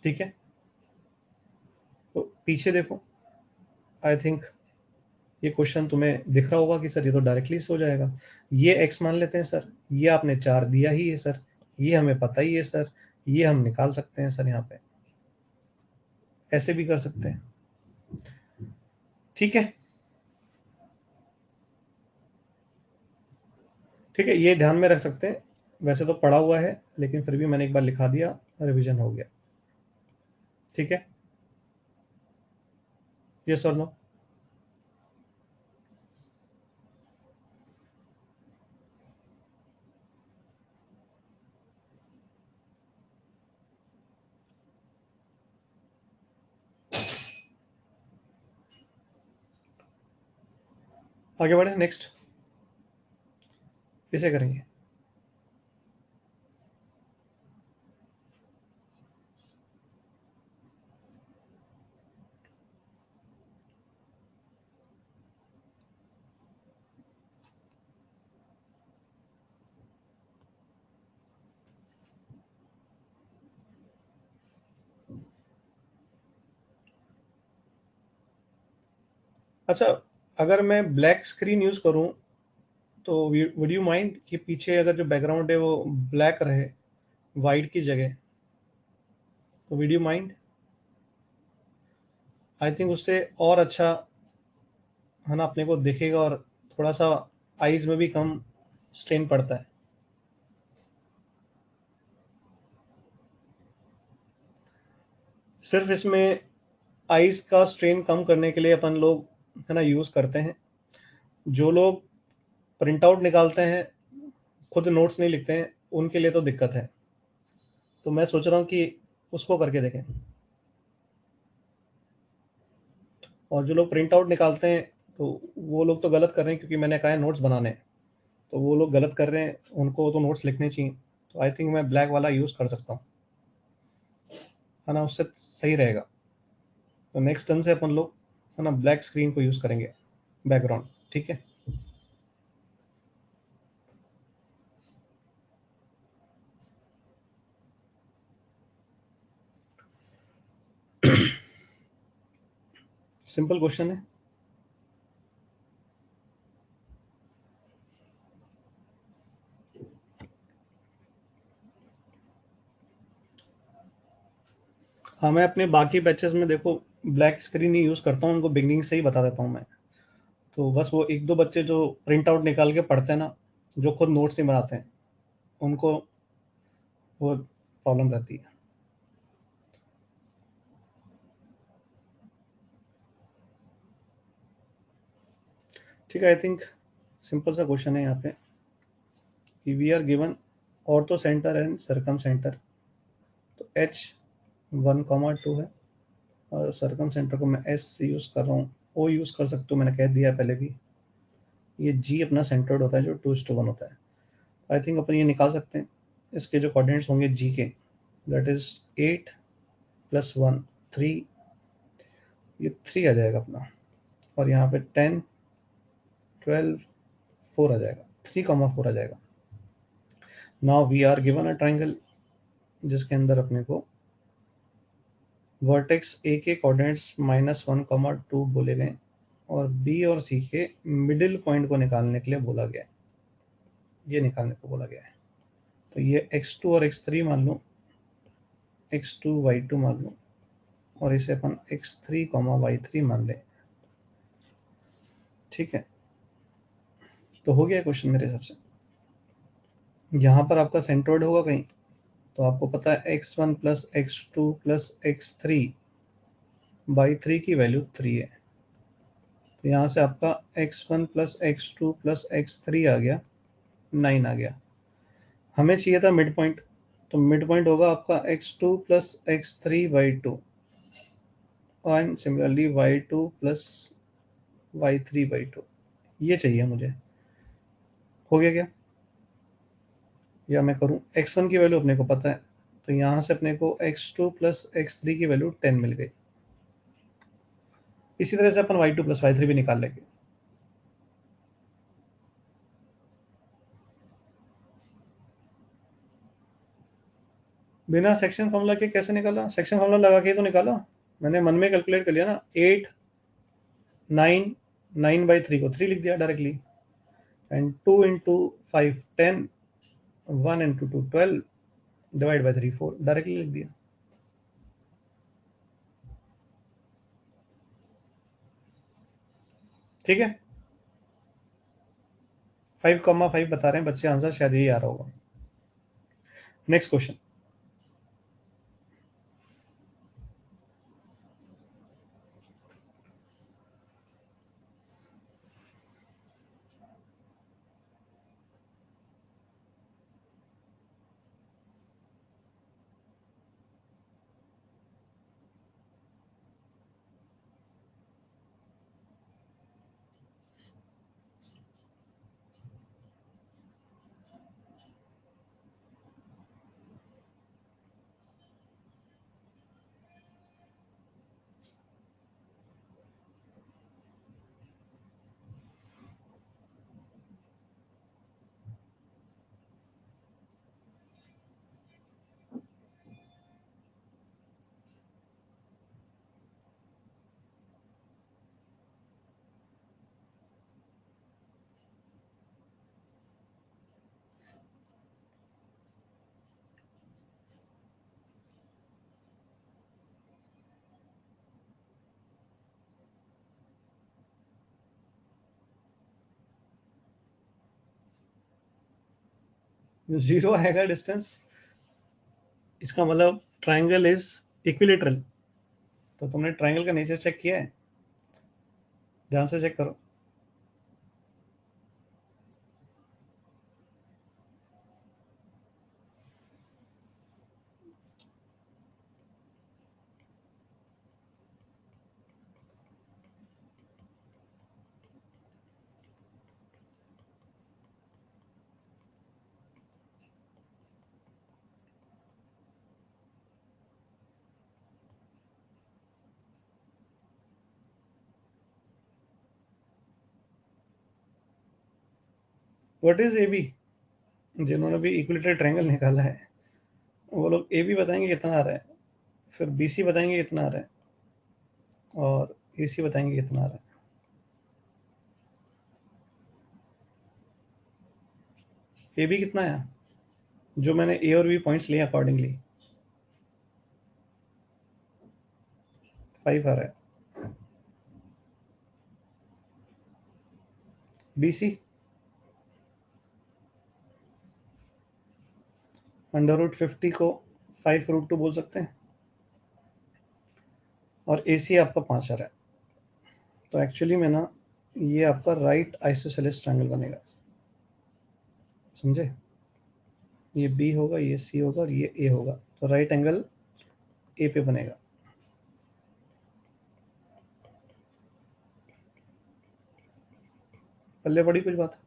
Speaker 1: ठीक है, तो पीछे देखो, आई थिंक ये क्वेश्चन तुम्हें दिख रहा होगा कि सर ये तो डायरेक्टली हो जाएगा। ये x मान लेते हैं सर, ये आपने 4 दिया ही है सर, ये हमें पता ही है सर, ये हम निकाल सकते हैं सर, यहाँ पे ऐसे भी कर सकते हैं। ठीक है, ठीक है, ये ध्यान में रख सकते हैं। वैसे तो पढ़ा हुआ है, लेकिन फिर भी मैंने एक बार लिखा दिया, रिवीजन हो गया। ठीक है, यस और नो? आगे बढ़े, नेक्स्ट इसे करेंगे। अच्छा, अगर मैं ब्लैक स्क्रीन यूज करूं तो वुड यू माइंड कि पीछे अगर जो बैकग्राउंड है वो ब्लैक रहे वाइट की जगह, तो would you mind? I think उससे और अच्छा है ना, अपने को दिखेगा, और थोड़ा सा आईज में भी कम स्ट्रेन पड़ता है। सिर्फ इसमें आईज का स्ट्रेन कम करने के लिए अपन लोग है ना यूज करते हैं। जो लोग प्रिंट आउट निकालते हैं, खुद नोट्स नहीं लिखते हैं, उनके लिए तो दिक्कत है। तो मैं सोच रहा हूँ कि उसको करके देखें। और जो लोग प्रिंट आउट निकालते हैं तो वो लोग तो गलत कर रहे हैं, क्योंकि मैंने कहा है नोट्स बनाने हैं, तो वो लोग गलत कर रहे हैं, उनको तो नोट्स लिखने चाहिए। तो आई थिंक मैं ब्लैक वाला यूज़ कर सकता हूँ, है ना, उससे सही रहेगा। तो नेक्स्ट टर्न से अपन लोग है ना ब्लैक स्क्रीन को यूज़ करेंगे बैकग्राउंड। ठीक है, सिंपल क्वेश्चन है। हाँ, मैं अपने बाकी बैचेस में देखो ब्लैक स्क्रीन ही यूज़ करता हूँ, उनको बिगनिंग से ही बता देता हूँ मैं। तो बस वो एक दो बच्चे जो प्रिंट आउट निकाल के पढ़ते हैं ना, जो खुद नोट्स नहीं बनाते हैं, उनको वो प्रॉब्लम रहती है। ठीक है, आई थिंक सिंपल सा क्वेश्चन है यहाँ पे कि we are given orthocentre and circumcentre. तो H1,2 है, और सरकम सेंटर को मैं S यूज़ कर रहा हूँ, O यूज़ कर सकते हो, मैंने कह दिया पहले भी। ये G अपना सेंटर्ड होता है जो 2:1 होता है। आई थिंक अपन ये निकाल सकते हैं। इसके जो कोऑर्डिनेट्स होंगे G के, दैट इज 8 + 1 3, ये 3 आ जाएगा अपना, और यहाँ पे 10 12 4 आ जाएगा, 3,4 आ जाएगा। Now we are given a triangle जिसके अंदर अपने को वर्टेक्स ए के कोऑर्डिनेट्स -1, 2 बोले गए और बी और सी के मिडिल पॉइंट को निकालने के लिए बोला गया है, ये निकालने को बोला गया है। तो ये x2 और x3 मान लो, x2 y2 मान लो और इसे अपन x3, y3 मान लें। ठीक है, तो हो गया क्वेश्चन मेरे हिसाब से। यहाँ पर आपका सेंट्रोइड होगा कहीं, तो आपको पता है x1 plus x2 plus x3 by 3 की वैल्यू 3 है। तो यहाँ से आपका x1 plus x2 plus x3 आ गया 9 आ गया। हमें चाहिए था मिड पॉइंट, तो मिड पॉइंट होगा आपका x2 plus x3 by 2 and similarly y2 plus y3 by 2, ये चाहिए मुझे। हो गया क्या? या मैं करूं, x1 की वैल्यू अपने को पता है, तो यहाँ से अपने को x2 प्लस x3 की वैल्यू 10 मिल गई। इसी तरह से अपन y2 प्लस y3 भी निकाल लेंगे। बिना सेक्शन फॉर्मूला के कैसे निकाला? सेक्शन फॉर्मूला लगा के तो निकाला, मैंने मन में कैलकुलेट कर लिया ना। 8 9 9 बाई 3 को 3 लिख दिया directly, and 2 into 5 10, 1 into 2 12, divide by 3 4, directly लिख दिया। ठीक है, 5,5 बता रहे हैं बच्चे, आंसर शायद यही आ रहा होगा। नेक्स्ट क्वेश्चन, जीरो आएगा डिस्टेंस, इसका मतलब ट्राइंगल इज इक्विलेटरल। तो तुमने ट्राइंगल का नेचर चेक किया है? ध्यान से चेक करो। What is A B? जिन्होंने भी इक्विलेटरल ट्रायंगल निकाला है वो लोग ए बी बताएंगे कितना आ रहा है, फिर बी सी बताएंगे कितना आ रहा है, और ए सी बताएंगे कितना आ रहा है। ए बी कितना आया, जो मैंने ए और बी पॉइंट्स लिए अकॉर्डिंगली? 5 आ रहा है। बी सी √50 को 5√2 बोल सकते हैं, और ए सी आपका 5 आ रहा है। तो एक्चुअली में ना ये आपका राइट आइसोसेलेस ट्रायंगल बनेगा, समझे? ये बी होगा, ये सी होगा और ये ए होगा, तो राइट एंगल ए पे बनेगा। पल्ले पड़ी कुछ बात?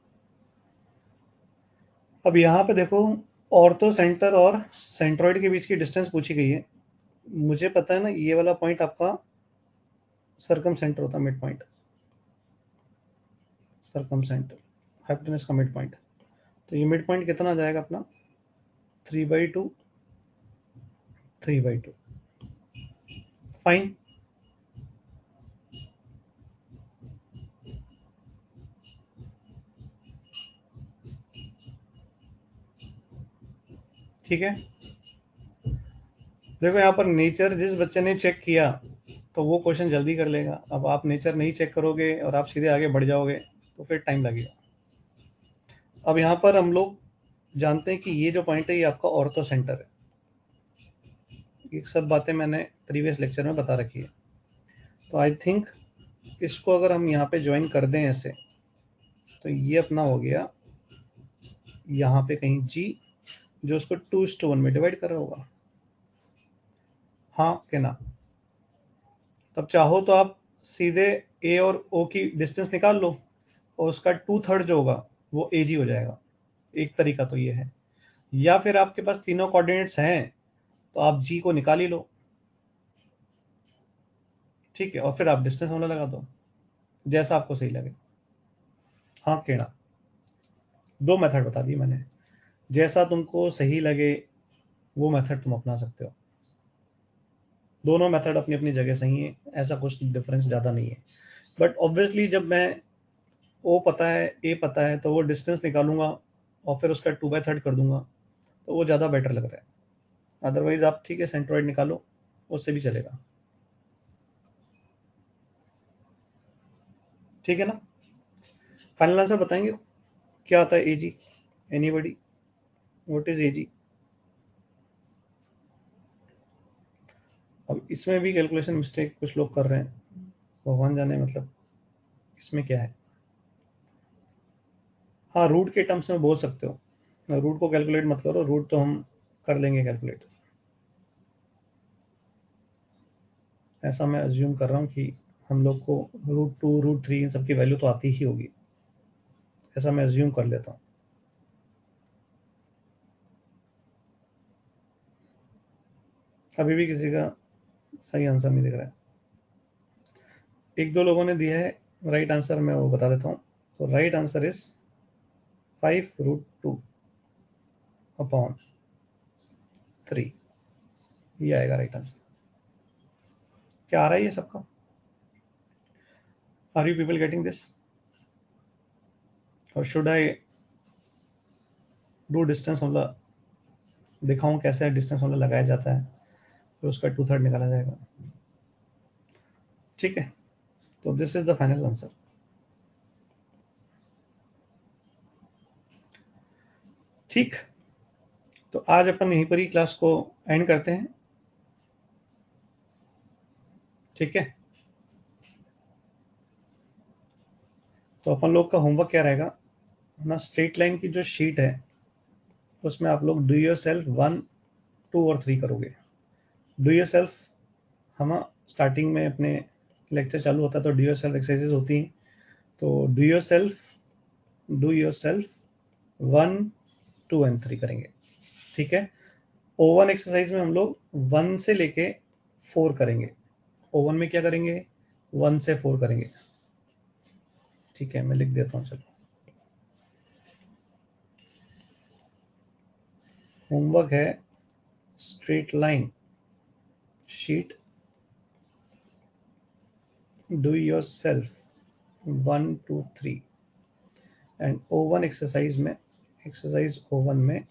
Speaker 1: अब यहाँ पे देखो, ऑर्थो सेंटर और सेंट्रॉइड के बीच की डिस्टेंस पूछी गई है। मुझे पता है ना, ये वाला पॉइंट आपका सरकम सेंटर होता है, मिड पॉइंट, सरकम सेंटर, हाइपोटेनस का मिड पॉइंट। तो ये मिड पॉइंट कितना आ जाएगा अपना? 3/2, 3/2। फाइन। ठीक है, देखो यहाँ पर नेचर जिस बच्चे ने चेक किया तो वो क्वेश्चन जल्दी कर लेगा। अब आप नेचर नहीं चेक करोगे और आप सीधे आगे बढ़ जाओगे तो फिर टाइम लगेगा। अब यहाँ पर हम लोग जानते हैं कि ये जो पॉइंट है ये आपका ऑर्थो सेंटर है। ये सब बातें मैंने प्रीवियस लेक्चर में बता रखी है। तो आई थिंक इसको अगर हम यहाँ पे ज्वाइन कर दें ऐसे, तो ये अपना हो गया यहाँ पे कहीं G, जो उसको 2:1 में डिवाइड कर रहा होगा। हाँ कि ना? तब चाहो तो आप सीधे A और O की डिस्टेंस निकाल लो और उसका 2/3 जो होगा वो AG हो जाएगा। एक तरीका तो ये है। या फिर आपके पास तीनों कोऑर्डिनेट्स हैं तो आप G को निकाल ही लो, ठीक है, और फिर आप डिस्टेंस होने लगा दो, जैसा आपको सही लगे। हाँ कि ना? 2 मेथड बता दी मैंने, जैसा तुमको सही लगे वो मेथड तुम अपना सकते हो। दोनों मेथड अपनी अपनी जगह सही है, ऐसा कुछ डिफरेंस ज़्यादा नहीं है। बट ऑब्वियसली जब मैं O पता है A पता है तो वो डिस्टेंस निकालूंगा और फिर उसका 2/3 कर दूंगा, तो वो ज़्यादा बेटर लग रहा है। अदरवाइज आप ठीक है सेंट्रोइड निकालो, उससे भी चलेगा। ठीक है ना? फाइनल आंसर बताएंगे क्या आता है AG? Anybody? What is AG? अब इसमें भी कैलकुलेशन मिस्टेक कुछ लोग कर रहे हैं, भगवान जाने मतलब इसमें क्या है। हाँ, रूट के टर्म्स में बोल सकते हो, रूट को कैलकुलेट मत करो, रूट तो हम कर लेंगे कैलकुलेट। ऐसा मैं अज्यूम कर रहा हूँ कि हम लोग को √2 √3 इन सब की वैल्यू तो आती ही होगी, ऐसा मैं अज्यूम कर लेता हूँ। अभी भी किसी का सही आंसर नहीं दिख रहा है। एक दो लोगों ने दिया है राइट आंसर, मैं वो बता देता हूँ। तो राइट आंसर इज 5√2/3, ये आएगा राइट आंसर। क्या आ रहा है ये सबका? Are you people getting this? और should I do distance formula, दिखाऊं कैसे डिस्टेंस फॉर्मूला लगाया जाता है, फिर उसका 2/3 निकाला जाएगा। ठीक है, तो this is the final answer. ठीक, तो आज अपन यहीं पर ही क्लास को एंड करते हैं। ठीक है, तो अपन लोग का होमवर्क क्या रहेगा ना, स्ट्रेट लाइन की जो शीट है उसमें आप लोग डू योरसेल्फ 1, 2 और 3 करोगे। डू योरसेल्फ हम स्टार्टिंग में अपने लेक्चर चालू होता है तो डू योरसेल्फ एक्सरसाइजेज होती हैं, तो डू योरसेल्फ 1, 2 एंड 3 करेंगे। ठीक है, O1 एक्सरसाइज में हम लोग 1 से लेके 4 करेंगे। O1 में क्या करेंगे? 1 से 4 करेंगे। ठीक है, मैं लिख देता हूँ, चलो। होमवर्क है straight line sheet, do yourself 1, 2, 3 and O1 exercise में, एक्सरसाइज O1 में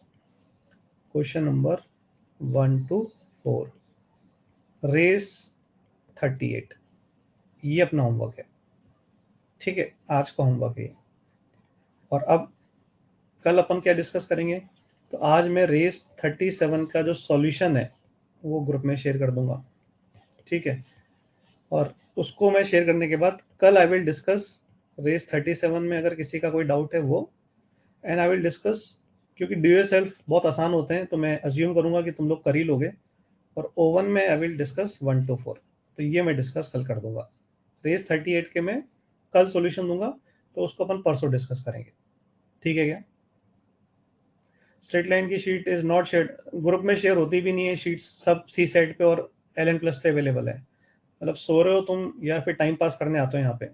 Speaker 1: क्वेश्चन नंबर 1 to 4, रेस 38, ये अपना होमवर्क है। ठीक है, आज का होमवर्क है। और अब कल अपन क्या डिस्कस करेंगे, तो आज मैं रेस 37 का जो सॉल्यूशन है वो ग्रुप में शेयर कर दूंगा। ठीक है, और उसको मैं शेयर करने के बाद कल आई विल डिस्कस रेस 37 में अगर किसी का कोई डाउट है वो, एंड आई विल डिस्कस, क्योंकि डू योरसेल्फ बहुत आसान होते हैं तो मैं अज्यूम करूंगा कि तुम लोग कर ही लोगे, और O1 में आई विल डिस्कस 1 to 4, तो ये मैं डिस्कस कल कर दूंगा। रेस 38 के मैं कल सॉल्यूशन दूंगा, तो उसको अपन परसों डिस्कस करेंगे। ठीक है क्या? स्ट्रेट लाइन की sheet is not share, group में शेयर होती भी नहीं है शीट्स, सब CSET पे और LN+ पे अवेलेबल है। मतलब सो रहे हो तुम या फिर टाइम पास करने आते हो यहाँ पे,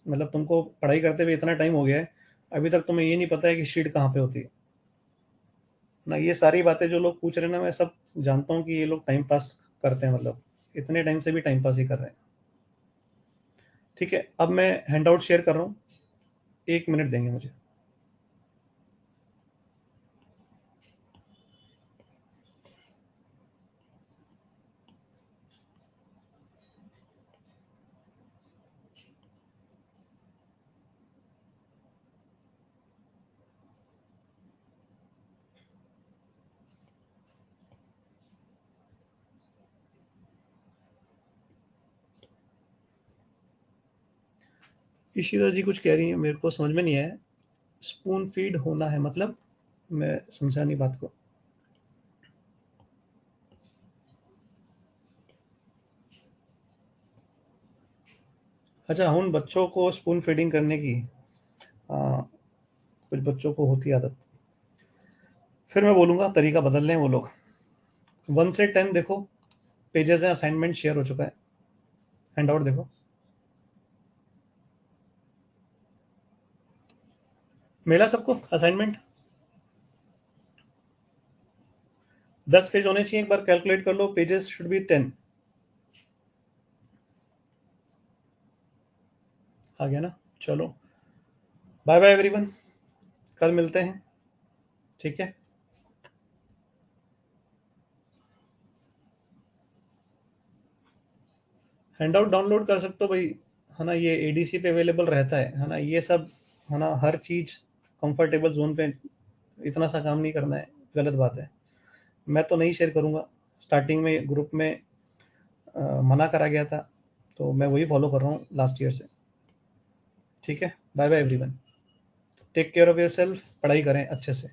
Speaker 1: मतलब तुमको पढ़ाई करते हुए इतना टाइम हो गया है, अभी तक तुम्हें ये नहीं पता है कि शीट कहाँ पे होती है ना। ये सारी बातें जो लोग पूछ रहे हैं ना, मैं सब जानता हूँ कि ये लोग टाइम पास करते हैं, मतलब इतने टाइम से भी टाइम पास ही कर रहे हैं। ठीक है, अब मैं हैंडआउट शेयर कर रहा हूँ, 1 मिनट देंगे मुझे। इशिता जी कुछ कह रही है, मेरे को समझ में नहीं आया। स्पून फीड होना है मतलब, मैं समझा नहीं बात को। अच्छा, उन बच्चों को स्पून फीडिंग करने की कुछ बच्चों को होती आदत। फिर मैं बोलूँगा तरीका बदल लें वो लोग। 1 से 10 देखो पेजेस हैं, असाइनमेंट शेयर हो चुका है, हैंडआउट देखो। मिला सबको असाइनमेंट? 10 पेज होने चाहिए, एक बार कैलकुलेट कर लो, पेजेस शुड बी 10। आ गया ना? चलो बाय बाय एवरीवन, कल मिलते हैं। ठीक है, हैंडआउट डाउनलोड कर सकते हो भाई, है ना? ये एडीसी पे अवेलेबल रहता है ना? ये सब है ना, हर चीज़ कंफर्टेबल जोन पे इतना सा काम नहीं करना है, गलत बात है। मैं तो नहीं शेयर करूँगा, स्टार्टिंग में ग्रुप में मना करा गया था, तो मैं वही फॉलो कर रहा हूँ लास्ट ईयर से। ठीक है, bye bye everyone, take care of yourself, पढ़ाई करें अच्छे से।